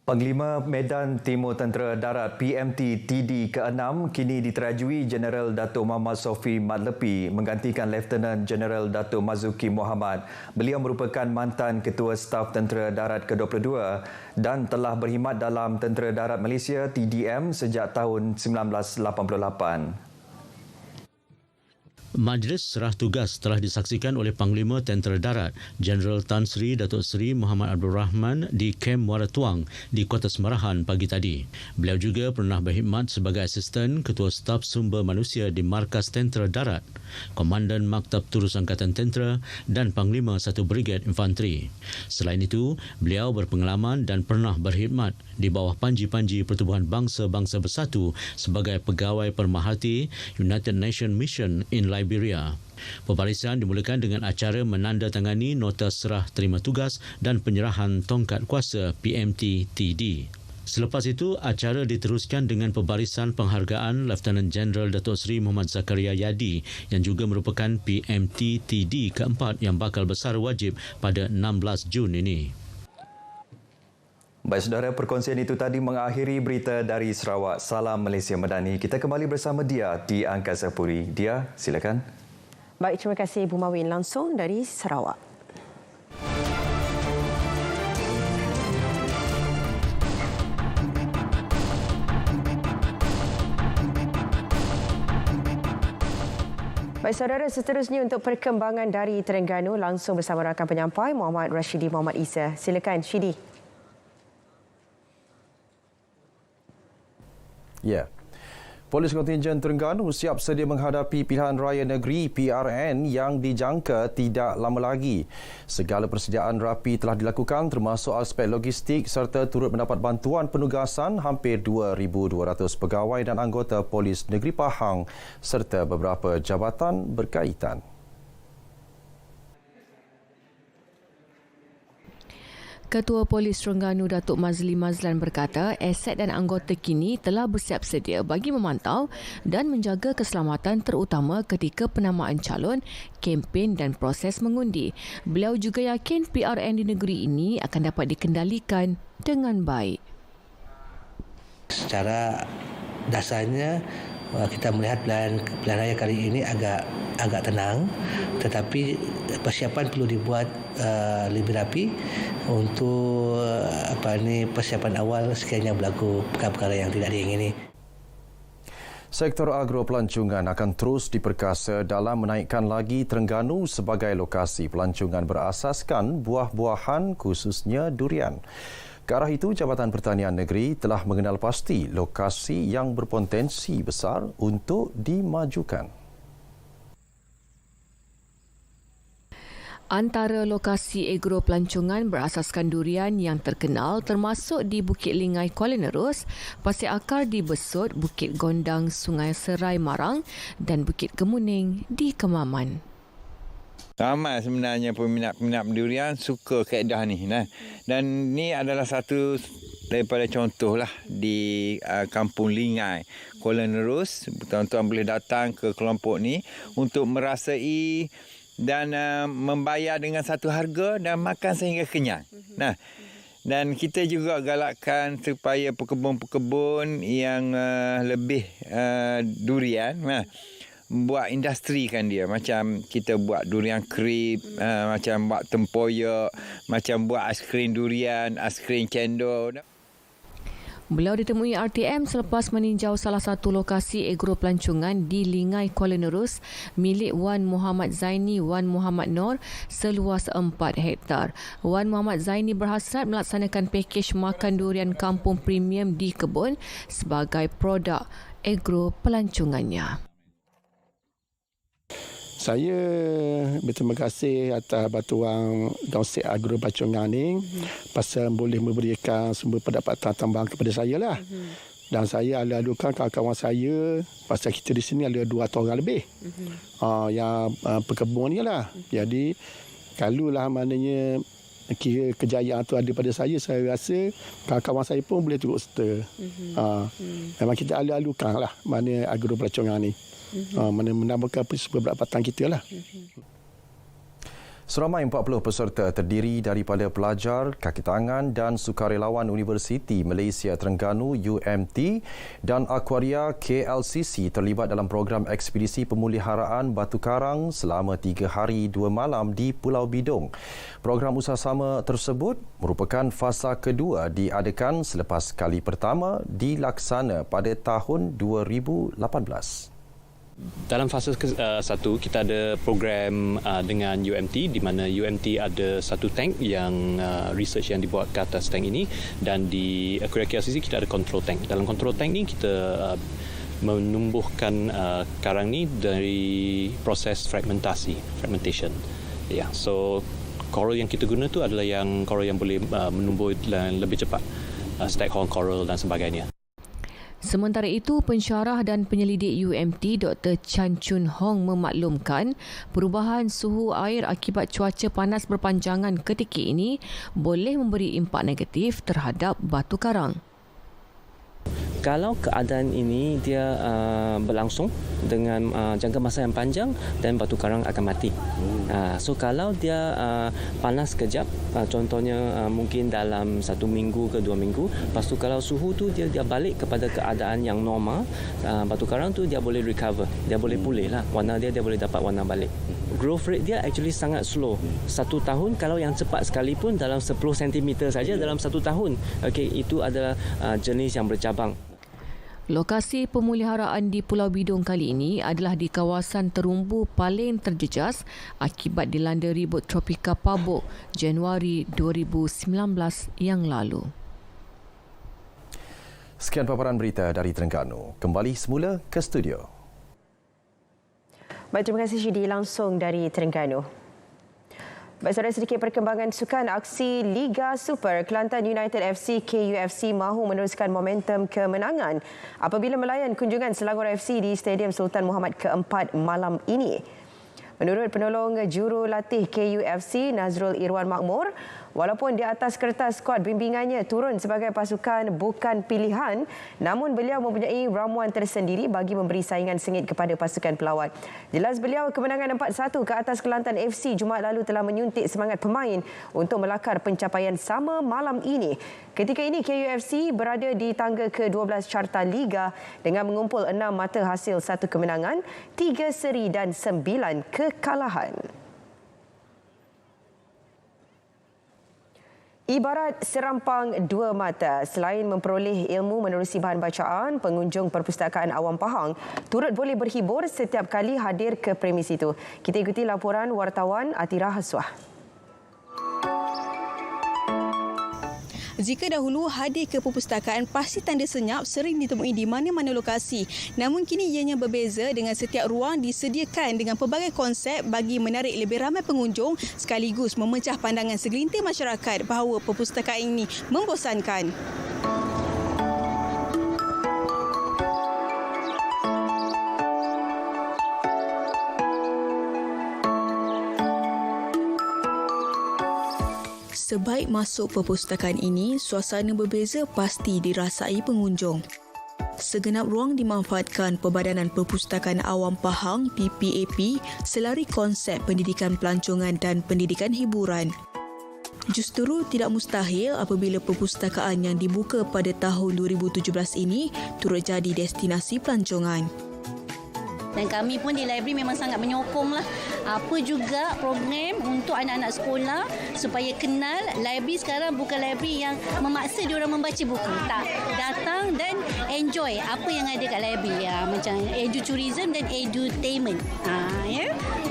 Panglima Medan Timur Tentera Darat PMT TD ke-6 kini diterajui Jeneral Dato' Muhammad Sofi Madlepi menggantikan Lieutenant Jeneral Dato' Mazuki Mohamad. Beliau merupakan mantan Ketua Staf Tentera Darat ke-22 dan telah berkhidmat dalam Tentera Darat Malaysia TDM sejak tahun 1988. Majlis serah tugas telah disaksikan oleh Panglima Tentera Darat Jeneral Tan Sri Datuk Seri Muhammad Abdul Rahman di Kem Muara Tuang di Kota Semerahan pagi tadi. Beliau juga pernah berkhidmat sebagai Asisten Ketua Staf Sumber Manusia di Markas Tentera Darat, Komandan Maktab Turus Angkatan Tentera dan Panglima Satu Brigad Infanteri. Selain itu, beliau berpengalaman dan pernah berkhidmat di bawah panji-panji Pertubuhan Bangsa-Bangsa Bersatu sebagai Pegawai Pemerhati United Nations Mission in Liberia. Pembarisan dimulakan dengan acara menandatangani nota serah terima tugas dan penyerahan tongkat kuasa PMT TD. Selepas itu, acara diteruskan dengan pembarisan penghargaan Lieutenant General Datuk Seri Muhammad Zakaria Yadi yang juga merupakan PMT TD keempat yang bakal bersara wajib pada 16 Jun ini. Baik saudara, perkongsian itu tadi mengakhiri berita dari Sarawak. Salam Malaysia Madani. Kita kembali bersama Dia di Angkasa Puri. Dia, silakan. Baik, terima kasih Ibu Mawin langsung dari Sarawak. Baik saudara, seterusnya untuk perkembangan dari Terengganu langsung bersama rakan penyampai Muhammad Rashidi Muhammad Isa. Silakan Shidi. Ya. Polis Kontingen Terengganu siap sedia menghadapi pilihan raya negeri PRN yang dijangka tidak lama lagi. Segala persediaan rapi telah dilakukan termasuk aspek logistik serta turut mendapat bantuan penugasan hampir 2,200 pegawai dan anggota Polis Negeri Pahang serta beberapa jabatan berkaitan. Ketua Polis Terengganu Datuk Mazli Mazlan berkata aset dan anggota kini telah bersiap sedia bagi memantau dan menjaga keselamatan terutama ketika penamaan calon, kempen dan proses mengundi. Beliau juga yakin PRN di negeri ini akan dapat dikendalikan dengan baik. Secara dasarnya kita melihat pilihan raya kali ini agak tenang, tetapi persiapan perlu dibuat lebih rapi untuk persiapan awal sekiranya berlaku perkara-perkara yang tidak diingini. Sektor agro pelancongan akan terus diperkasa dalam menaikkan lagi Terengganu sebagai lokasi pelancongan berasaskan buah-buahan khususnya durian. Ke arah itu, Jabatan Pertanian Negeri telah mengenal pasti lokasi yang berpotensi besar untuk dimajukan. Antara lokasi agro pelancongan berasaskan durian yang terkenal termasuk di Bukit Lingai Kuala Nerus, Pasir Akar di Besut, Bukit Gondang Sungai Serai Marang dan Bukit Kemuning di Kemaman. Ramai sebenarnya peminat-peminat durian suka kaedah ni. Dan ni adalah satu daripada contoh lah di Kampung Lingai, Kuala Nerus. Tuan-tuan boleh datang ke kelompok ni untuk merasai dan membayar dengan satu harga dan makan sehingga kenyang. Dan kita juga galakkan supaya pekebun-pekebun yang lebih durian, buat industri kan dia, macam kita buat durian krip, macam buat tempoyak, macam buat aiskrim durian, aiskrim cendol. Beliau ditemui RTM selepas meninjau salah satu lokasi agro pelancongan di Lingai Kuala Nerus milik Wan Muhammad Zaini Wan Muhammad Nor seluas 4 hektar. Wan Muhammad Zaini berhasrat melaksanakan pakej makan durian kampung premium di kebun sebagai produk agro pelancongannya. Saya berterima kasih atas bantuan Konsep Agro Pelancongan ni pasal boleh memberikan sumber pendapatan tambahan kepada saya lah. Dan saya alu-alukan kawan-kawan saya pasal kita di sini ada 200 orang lebih yang pekebun ni lah. Jadi kalau lah maknanya kira kejayaan tu ada pada saya rasa kawan-kawan saya pun boleh turut serta. Memang kita alu-alukan lah mana agro pelancongan ni. Mana menambahkan sumber pendapatan kita lah. Seramai 40 peserta terdiri daripada pelajar, kaki tangan dan sukarelawan Universiti Malaysia Terengganu UMT dan Aquaria KLCC terlibat dalam program ekspedisi pemuliharaan batu karang selama 3 hari 2 malam di Pulau Bidong. Program usahasama tersebut merupakan fasa kedua diadakan selepas kali pertama dilaksana pada tahun 2018. Dalam fasa satu, kita ada program dengan UMT di mana UMT ada satu tank yang research yang dibuat ke atas tank ini, dan di Aquaria KLCC kita ada control tank. Dalam control tank ni kita menumbuhkan karang ni dari proses fragmentation. Ya, so coral yang kita guna tu adalah yang coral yang boleh menumbuh lebih cepat, staghorn coral dan sebagainya. Sementara itu, pensyarah dan penyelidik UMT Dr. Chan Chun Hong memaklumkan perubahan suhu air akibat cuaca panas berpanjangan ketika ini boleh memberi impak negatif terhadap batu karang. Kalau keadaan ini dia berlangsung dengan jangka masa yang panjang, dan batu karang akan mati. So kalau dia panas kejap, contohnya mungkin dalam 1 minggu ke 2 minggu, lepas tu kalau suhu tu dia balik kepada keadaan yang normal, batu karang tu dia boleh recover, dia boleh pulih lah, warna dia boleh dapat warna balik. Growth rate dia actually sangat slow. 1 tahun kalau yang cepat sekalipun dalam 10 cm saja dalam 1 tahun. Okey, itu adalah jenis yang bercabang. Lokasi pemuliharaan di Pulau Bidong kali ini adalah di kawasan terumbu paling terjejas akibat dilanda ribut tropika Pabuk Januari 2019 yang lalu. Sekian paparan berita dari Terengganu. Kembali semula ke studio. Baik, terima kasih Syedi langsung dari Terengganu. Baik, saudara, sedikit perkembangan sukan aksi Liga Super. Kelantan United FC KUFC mahu meneruskan momentum kemenangan apabila melayan kunjungan Selangor FC di Stadium Sultan Muhammad ke-4 malam ini. Menurut penolong jurulatih KUFC Nazrul Irwan Makmur, Walaupun di atas kertas skuad bimbingannya turun sebagai pasukan bukan pilihan, namun beliau mempunyai ramuan tersendiri bagi memberi saingan sengit kepada pasukan pelawat. Jelas beliau, kemenangan 4-1 ke atas Kelantan FC Jumaat lalu telah menyuntik semangat pemain untuk melakar pencapaian sama malam ini. Ketika ini KUFC berada di tangga ke-12 carta Liga dengan mengumpul 6 mata hasil 1 kemenangan, 3 seri dan 9 kekalahan. Ibarat serampang dua mata, selain memperoleh ilmu menerusi bahan bacaan, pengunjung Perpustakaan Awam Pahang turut boleh berhibur setiap kali hadir ke premis itu. Kita ikuti laporan wartawan Atira Haswah. Jika dahulu hadir ke perpustakaan pasti tanda senyap sering ditemui di mana-mana lokasi. Namun kini ianya berbeza dengan setiap ruang disediakan dengan pelbagai konsep bagi menarik lebih ramai pengunjung sekaligus memecah pandangan segelintir masyarakat bahawa perpustakaan ini membosankan. Sebaik masuk perpustakaan ini, suasana berbeza pasti dirasai pengunjung. Segenap ruang dimanfaatkan Perbadanan Perpustakaan Awam Pahang PPAP selari konsep pendidikan pelancongan dan pendidikan hiburan. Justru tidak mustahil apabila perpustakaan yang dibuka pada tahun 2017 ini turut jadi destinasi pelancongan. Dan kami pun di library memang sangat menyokonglah apa juga program untuk anak-anak sekolah supaya kenal library sekarang bukan library yang memaksa diorang membaca buku. Tak, datang dan enjoy apa yang ada kat library. Macam edutourism dan edutainment.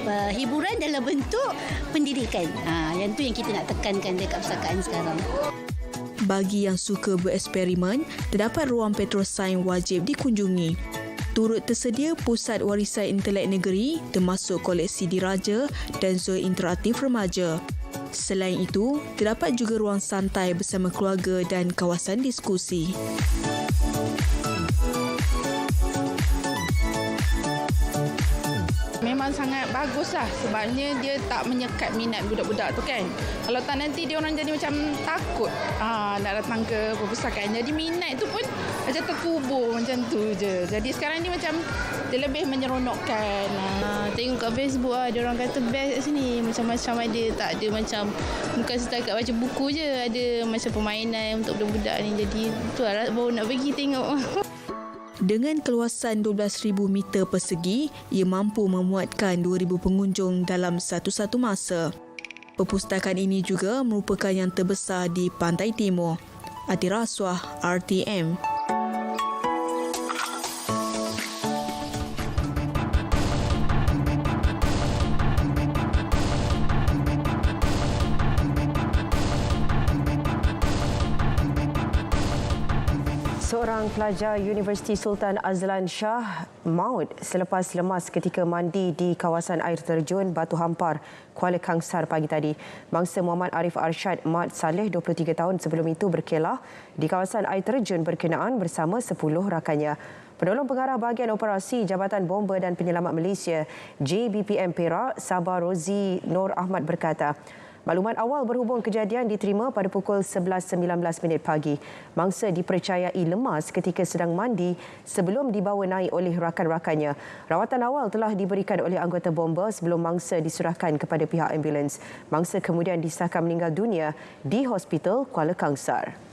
Hiburan dalam bentuk pendidikan. Yang tu yang kita nak tekankan dekat perpustakaan sekarang. Bagi yang suka bereksperimen, terdapat ruang petrosains wajib dikunjungi. Turut tersedia pusat warisan intelek negeri termasuk koleksi diraja dan zon interaktif remaja. Selain itu, terdapat juga ruang santai bersama keluarga dan kawasan diskusi. Memang sangat baguslah sebabnya dia tak menyekat minat budak-budak tu kan. Kalau tak nanti dia orang jadi macam takut nak datang ke perpustakaan. Jadi minat tu pun macam terkubur macam tu je. Jadi sekarang ni macam dia lebih menyeronokkan. Tengok kat Facebook dia orang kata best kat sini. Macam-macam ada, tak ada macam bukan setakat baca buku je, ada macam permainan untuk budak-budak ni. Jadi tu lah baru nak pergi tengok. Dengan keluasan 12,000 meter persegi, ia mampu memuatkan 2,000 pengunjung dalam satu-satu masa. Perpustakaan ini juga merupakan yang terbesar di Pantai Timur. Atira Haswah, RTM. Seorang pelajar Universiti Sultan Azlan Shah maut selepas lemas ketika mandi di kawasan air terjun Batu Hampar, Kuala Kangsar pagi tadi. Bangsa Muhammad Arif Arshad Mat Saleh 23 tahun sebelum itu berkelah di kawasan air terjun berkenaan bersama 10 rakannya. Penolong Pengarah Bahagian Operasi Jabatan Bomba dan Penyelamat Malaysia JBPM Perak, Sabah Rozi Nur Ahmad berkata, maklumat awal berhubung kejadian diterima pada pukul 11.19 pagi. Mangsa dipercayai lemas ketika sedang mandi sebelum dibawa naik oleh rakan-rakannya. Rawatan awal telah diberikan oleh anggota bomba sebelum mangsa diserahkan kepada pihak ambulans. Mangsa kemudian disahkan meninggal dunia di Hospital Kuala Kangsar.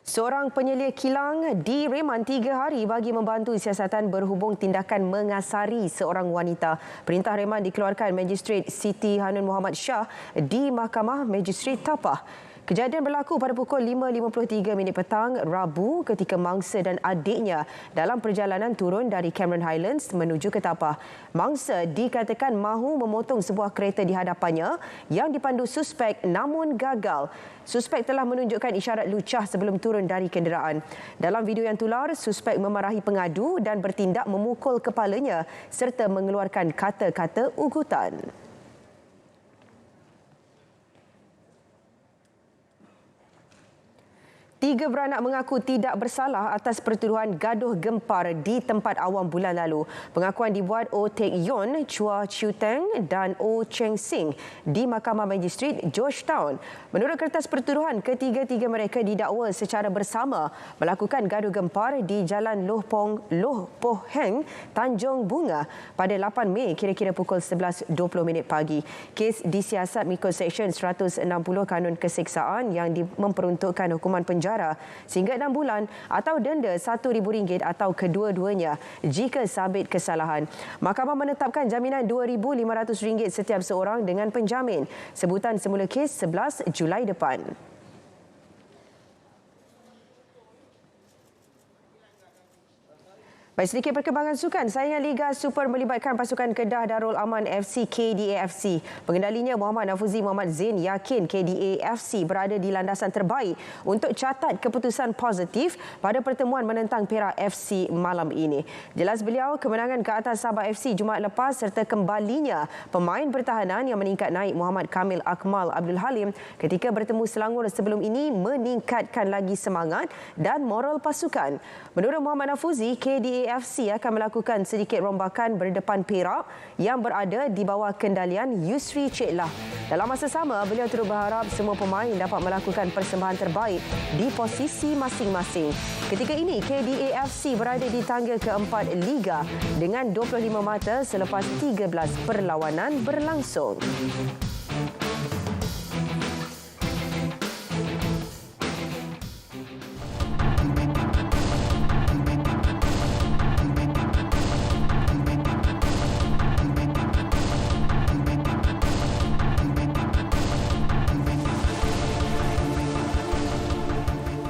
Seorang penyelia kilang direman 3 hari bagi membantu siasatan berhubung tindakan mengasari seorang wanita. Perintah reman dikeluarkan Magistrate Siti Hanun Muhammad Shah di Mahkamah Magistrate Tapah. Kejadian berlaku pada pukul 5.53 petang Rabu ketika mangsa dan adiknya dalam perjalanan turun dari Cameron Highlands menuju ke Tapah. Mangsa dikatakan mahu memotong sebuah kereta di hadapannya yang dipandu suspek namun gagal. Suspek telah menunjukkan isyarat lucah sebelum turun dari kenderaan. Dalam video yang tular, suspek memarahi pengadu dan bertindak memukul kepalanya serta mengeluarkan kata-kata ugutan. 3 beranak mengaku tidak bersalah atas pertuduhan gaduh gempar di tempat awam bulan lalu. Pengakuan dibuat Oh Teck Yon, Chua Chiu Teng dan Oh Cheng Sing di Mahkamah Magistrate Georgetown. Menurut kertas pertuduhan, ketiga-tiga mereka didakwa secara bersama melakukan gaduh gempar di Jalan Loh Poh Heng, Tanjung Bunga pada 8 Mei kira-kira pukul 11.20 pagi. Kes disiasat mengikut Seksyen 160 Kanun Keseksaan yang memperuntukkan hukuman penjara sehingga 6 bulan atau denda RM1,000 atau kedua-duanya jika sabit kesalahan. Mahkamah menetapkan jaminan RM2,500 setiap seorang dengan penjamin. Sebutan semula kes 11 Julai depan. Baik, sedikit perkembangan sukan. Saingan Liga Super melibatkan pasukan Kedah Darul Aman FC KDA FC. Pengendalinya Muhammad Nafuzi Muhammad Zain yakin KDA FC berada di landasan terbaik untuk catat keputusan positif pada pertemuan menentang Perak FC malam ini. Jelas beliau, kemenangan ke atas Sabah FC Jumaat lepas serta kembalinya pemain pertahanan yang meningkat naik Muhammad Kamil Akmal Abdul Halim ketika bertemu Selangor sebelum ini meningkatkan lagi semangat dan moral pasukan. Menurut Muhammad Nafuzi, KDA FC akan melakukan sedikit rombakan berdepan Perak yang berada di bawah kendalian Yusri Ceklah. Dalam masa sama, beliau turut berharap semua pemain dapat melakukan persembahan terbaik di posisi masing-masing. Ketika ini, KDA FC berada di tangga keempat Liga dengan 25 mata selepas 13 perlawanan berlangsung.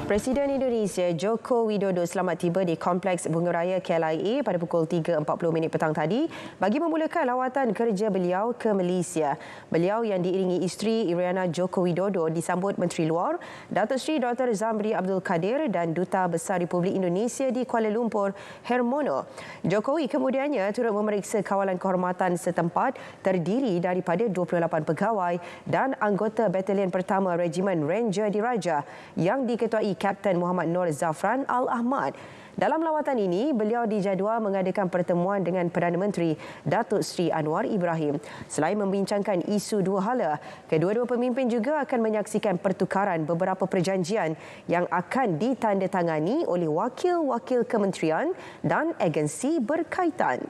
Presiden Indonesia Joko Widodo selamat tiba di Kompleks Bunga Raya KLIA pada pukul 3.40 petang tadi bagi memulakan lawatan kerja beliau ke Malaysia. Beliau yang diiringi isteri Iriana Joko Widodo disambut Menteri Luar, Datuk Seri Dr. Zamri Abdul Kadir dan Duta Besar Republik Indonesia di Kuala Lumpur, Hermono. Jokowi kemudiannya turut memeriksa kawalan kehormatan setempat terdiri daripada 28 pegawai dan anggota Batalion Pertama Regimen Ranger Diraja yang diketuai Kapten Muhammad Nur Zafran Al-Ahmad. Dalam lawatan ini, beliau dijadual mengadakan pertemuan dengan Perdana Menteri Datuk Seri Anwar Ibrahim. Selain membincangkan isu dua hala, kedua-dua pemimpin juga akan menyaksikan pertukaran beberapa perjanjian yang akan ditandatangani oleh wakil-wakil kementerian dan agensi berkaitan.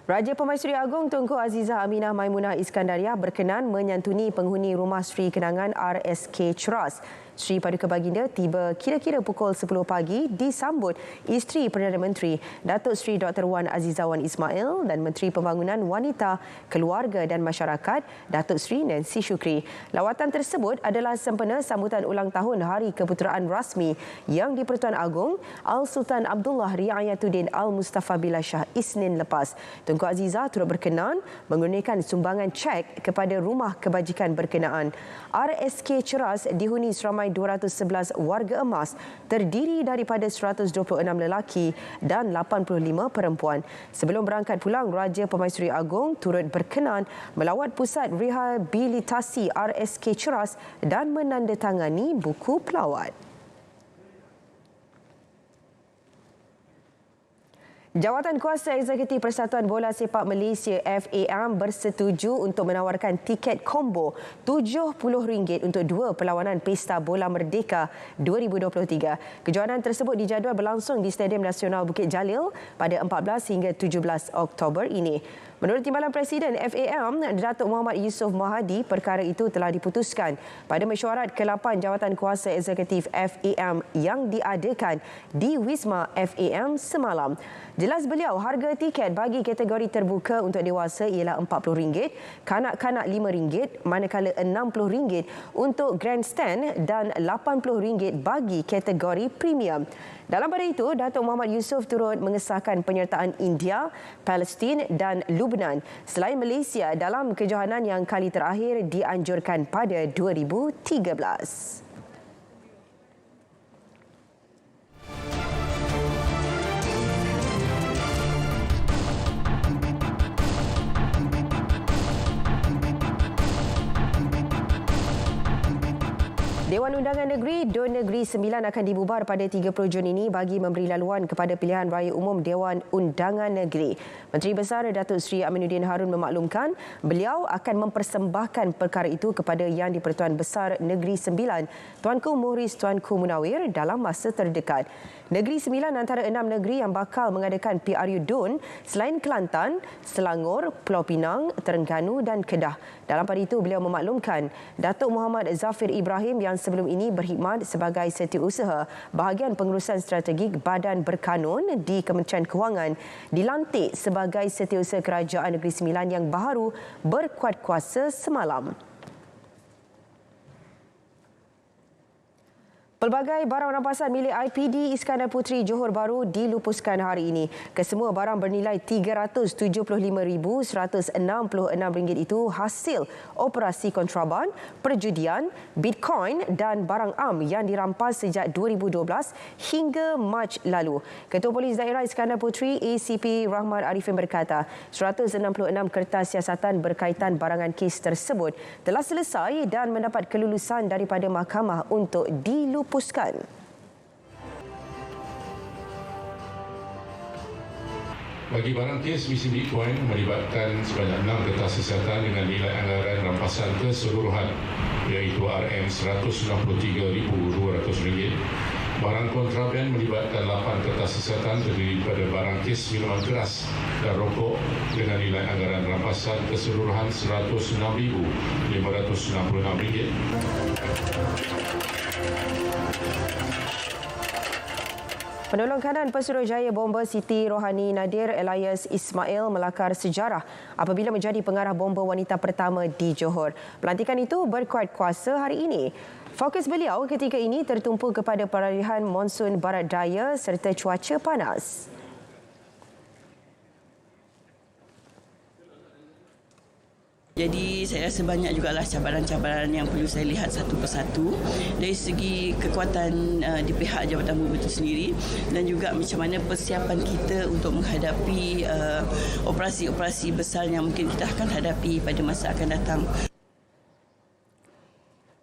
Raja Pemaisuri Agong Tunku Azizah Aminah Maimunah Iskandariah berkenan menyantuni penghuni Rumah Sri Kenangan RSK Ceras. Sri Paduka Baginda tiba kira-kira pukul 10 pagi disambut isteri Perdana Menteri Datuk Seri Dr. Wan Azizah Wan Ismail dan Menteri Pembangunan Wanita, Keluarga dan Masyarakat Datuk Seri Nancy Shukri. Lawatan tersebut adalah sempena sambutan ulang tahun Hari Keputeraan Rasmi yang di-Pertuan Agong Al-Sultan Abdullah Riayatuddin Al-Mustafa Billah Shah Isnin lepas. Tunku Azizah turut berkenan menggunakan sumbangan cek kepada rumah kebajikan berkenaan. RSK Ceras dihuni seramai 211 warga emas terdiri daripada 126 lelaki dan 85 perempuan. Sebelum berangkat pulang, Raja Pemaisuri Agong turut berkenan melawat pusat rehabilitasi RSK Ceras dan menandatangani buku pelawat. Jawatan Kuasa Eksekutif Persatuan Bola Sepak Malaysia FAM bersetuju untuk menawarkan tiket combo RM70 untuk dua perlawanan Pesta Bola Merdeka 2023. Kejohanan tersebut dijadual berlangsung di Stadium Nasional Bukit Jalil pada 14 hingga 17 Oktober ini. Menurut Timbalan Presiden FAM, Datuk Muhammad Yusof Mahadi, perkara itu telah diputuskan pada mesyuarat ke-8 Jawatan Kuasa Eksekutif FAM yang diadakan di Wisma FAM semalam. Jelas beliau, harga tiket bagi kategori terbuka untuk dewasa ialah RM40, kanak-kanak RM5, manakala RM60 untuk grandstand dan RM80 bagi kategori premium. Dalam pada itu, Datuk Muhammad Yusof turut mengesahkan penyertaan India, Palestin dan Lubnan selain Malaysia dalam kejohanan yang kali terakhir dianjurkan pada 2013. Dewan Undangan Negeri DUN Negeri Sembilan akan dibubar pada 30 Jun ini bagi memberi laluan kepada pilihan raya umum Dewan Undangan Negeri. Menteri Besar Datuk Seri Aminuddin Harun memaklumkan beliau akan mempersembahkan perkara itu kepada Yang di-Pertuan Besar Negeri Sembilan, Tuanku Muhriz Tuanku Munawir dalam masa terdekat. Negeri Sembilan antara 6 negeri yang bakal mengadakan PRU DUN selain Kelantan, Selangor, Pulau Pinang, Terengganu dan Kedah. Dalam pada itu, beliau memaklumkan Datuk Muhammad Zafir Ibrahim yang sebelum ini berkhidmat sebagai setiausaha bahagian pengurusan strategik Badan Berkanun di Kementerian Kewangan dilantik sebagai setiausaha Kerajaan Negeri Sembilan yang baru berkuat kuasa semalam. Pelbagai barang rampasan milik IPD Iskandar Puteri Johor Bahru dilupuskan hari ini. Kesemua barang bernilai RM375,166 itu hasil operasi kontraban, perjudian, Bitcoin dan barang am yang dirampas sejak 2012 hingga Mac lalu. Ketua Polis Daerah Iskandar Puteri ACP Rahman Arifin berkata, 166 kertas siasatan berkaitan barangan kes tersebut telah selesai dan mendapat kelulusan daripada mahkamah untuk dilupuskan. Bagi barang kes misi Bitcoin melibatkan sebanyak 6 kertas siasatan dengan nilai anggaran rampasan keseluruhan iaitu RM193,200. Barang kontraban melibatkan 8 kertas siasatan terdiri pada barang kes minuman keras dan rokok dengan nilai anggaran rampasan keseluruhan RM106,566. Penolong kanan Pesuruhjaya Bomba Siti Rohani Nadir Elias Ismail melakar sejarah apabila menjadi pengarah bomba wanita pertama di Johor. Pelantikan itu berkuat kuasa hari ini. Fokus beliau ketika ini tertumpu kepada peralihan monsun barat daya serta cuaca panas. Jadi saya rasa banyak jugalah cabaran-cabaran yang perlu saya lihat satu persatu dari segi kekuatan di pihak Jabatan Bomba itu sendiri dan juga macam mana persiapan kita untuk menghadapi operasi-operasi besar yang mungkin kita akan hadapi pada masa akan datang.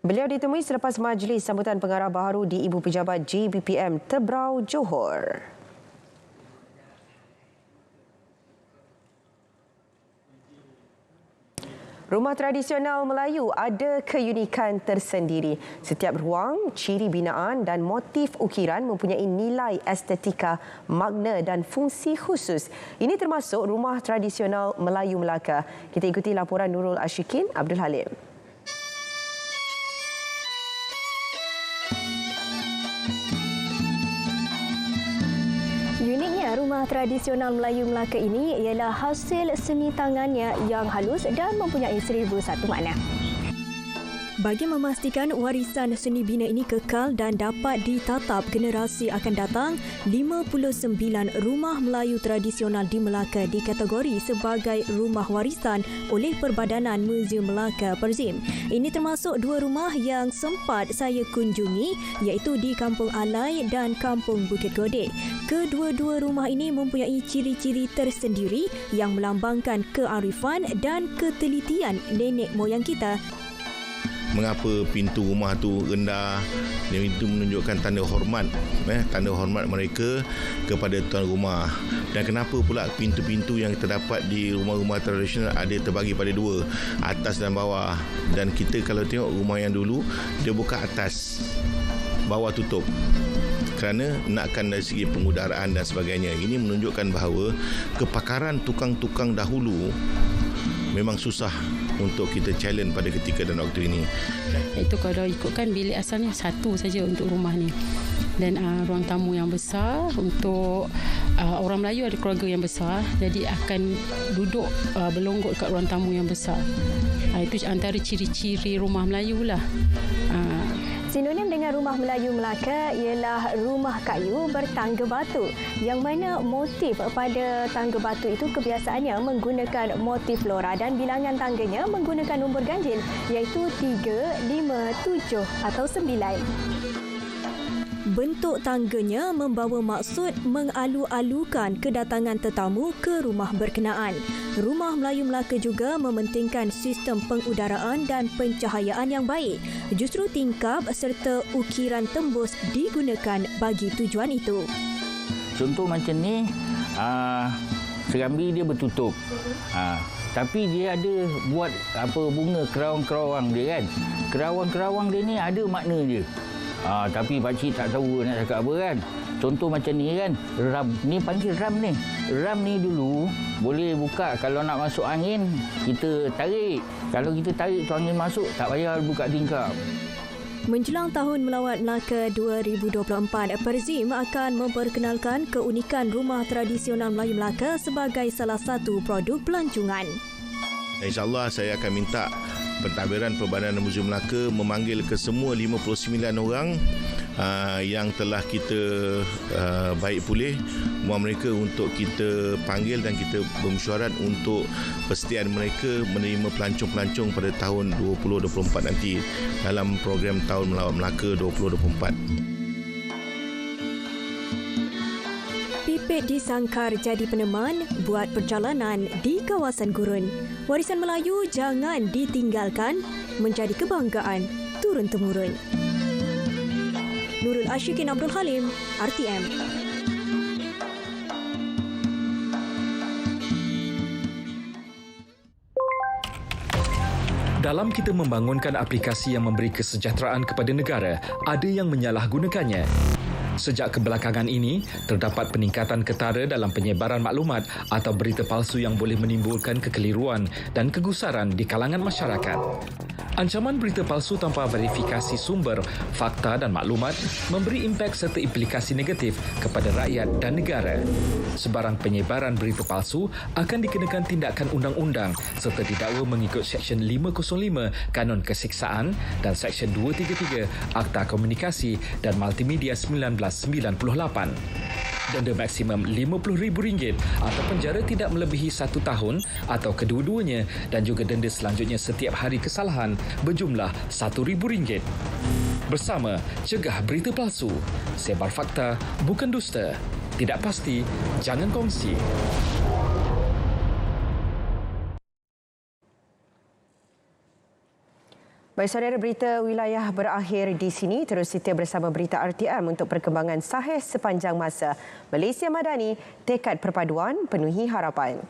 Beliau ditemui selepas majlis sambutan pengarah baharu di Ibu Pejabat JBPM Tebrau, Johor. Rumah tradisional Melayu ada keunikan tersendiri. Setiap ruang, ciri binaan dan motif ukiran mempunyai nilai estetika, makna dan fungsi khusus. Ini termasuk rumah tradisional Melayu Melaka. Kita ikuti laporan Nurul Ashikin Abdul Halim. Uniknya, rumah tradisional Melayu Melaka ini ialah hasil seni tangannya yang halus dan mempunyai 1001 makna. Bagi memastikan warisan seni bina ini kekal dan dapat ditatap generasi akan datang, 59 rumah Melayu tradisional di Melaka dikategori sebagai rumah warisan oleh Perbadanan Muzium Melaka Perzim. Ini termasuk 2 rumah yang sempat saya kunjungi iaitu di Kampung Alai dan Kampung Bukit Godek. Kedua-dua rumah ini mempunyai ciri-ciri tersendiri yang melambangkan kearifan dan ketelitian nenek moyang kita. Mengapa pintu rumah tu rendah? Itu menunjukkan tanda hormat mereka kepada tuan rumah. Dan kenapa pula pintu-pintu yang terdapat di rumah-rumah tradisional ada terbagi pada 2, atas dan bawah. Dan kita kalau tengok rumah yang dulu, dia buka atas, bawah tutup. Kerana nakkan dari segi pengudaraan dan sebagainya. Ini menunjukkan bahawa kepakaran tukang-tukang dahulu memang susah untuk kita challenge pada ketika dan waktu ini. Itu kalau ikutkan bilik asalnya satu saja untuk rumah ni. Dan ruang tamu yang besar untuk orang Melayu ada keluarga yang besar, jadi akan duduk berlonggok dekat ruang tamu yang besar. Itu antara ciri-ciri rumah Melayu lah. Sinonim dengan rumah Melayu Melaka ialah rumah kayu bertangga batu, yang mana motif pada tangga batu itu kebiasaannya menggunakan motif flora dan bilangan tangganya menggunakan nombor ganjil iaitu 3, 5, 7 atau 9. Bentuk tangganya membawa maksud mengalu-alukan kedatangan tetamu ke rumah berkenaan. Rumah Melayu Melaka juga mementingkan sistem pengudaraan dan pencahayaan yang baik. Justru tingkap serta ukiran tembus digunakan bagi tujuan itu. Contoh macam ni, serambi dia bertutup. Tapi dia ada buat bunga kerawang-kerawang dia kan. Kerawang-kerawang dia ni ada makna dia. Tapi pakcik tak tahu nak cakap apa kan. Contoh macam ni kan, ram. Ni panggil ram ni. Ram ni dulu boleh buka kalau nak masuk angin, kita tarik. Kalau kita tarik tu angin masuk, tak payah buka tingkap. Menjelang Tahun Melawat Melaka 2024, Perzim akan memperkenalkan keunikan rumah tradisional Melayu Melaka sebagai salah satu produk pelancongan. InsyaAllah saya akan minta Pentadbiran Perbadanan Muzium Melaka memanggil ke semua 59 orang yang telah kita baik pulih rumah mereka untuk kita panggil dan kita bermesyuarat untuk persediaan mereka menerima pelancong-pelancong pada tahun 2024 nanti dalam program Tahun Melawat Melaka 2024. Pipit disangkar jadi peneman buat perjalanan di kawasan gurun. Warisan Melayu jangan ditinggalkan, menjadi kebanggaan turun-temurun. Nurul Ashikin Abdul Halim, RTM. Dalam kita membangunkan aplikasi yang memberi kesejahteraan kepada negara, ada yang menyalahgunakannya. Sejak kebelakangan ini, terdapat peningkatan ketara dalam penyebaran maklumat atau berita palsu yang boleh menimbulkan kekeliruan dan kegusaran di kalangan masyarakat. Ancaman berita palsu tanpa verifikasi sumber, fakta dan maklumat memberi impak serta implikasi negatif kepada rakyat dan negara. Sebarang penyebaran berita palsu akan dikenakan tindakan undang-undang serta didakwa mengikut Seksyen 505 Kanun Kesiksaan dan Seksyen 233 Akta Komunikasi dan Multimedia 1998. Denda maksimum RM50,000 atau penjara tidak melebihi 1 tahun atau kedua-duanya dan juga denda selanjutnya setiap hari kesalahan berjumlah RM1,000. Bersama, cegah berita palsu. Sebar fakta, bukan dusta. Tidak pasti, jangan kongsi. Baik, saudara, berita wilayah berakhir di sini. Terus setia bersama berita RTM untuk perkembangan sahih sepanjang masa. Malaysia Madani, tekad perpaduan penuhi harapan.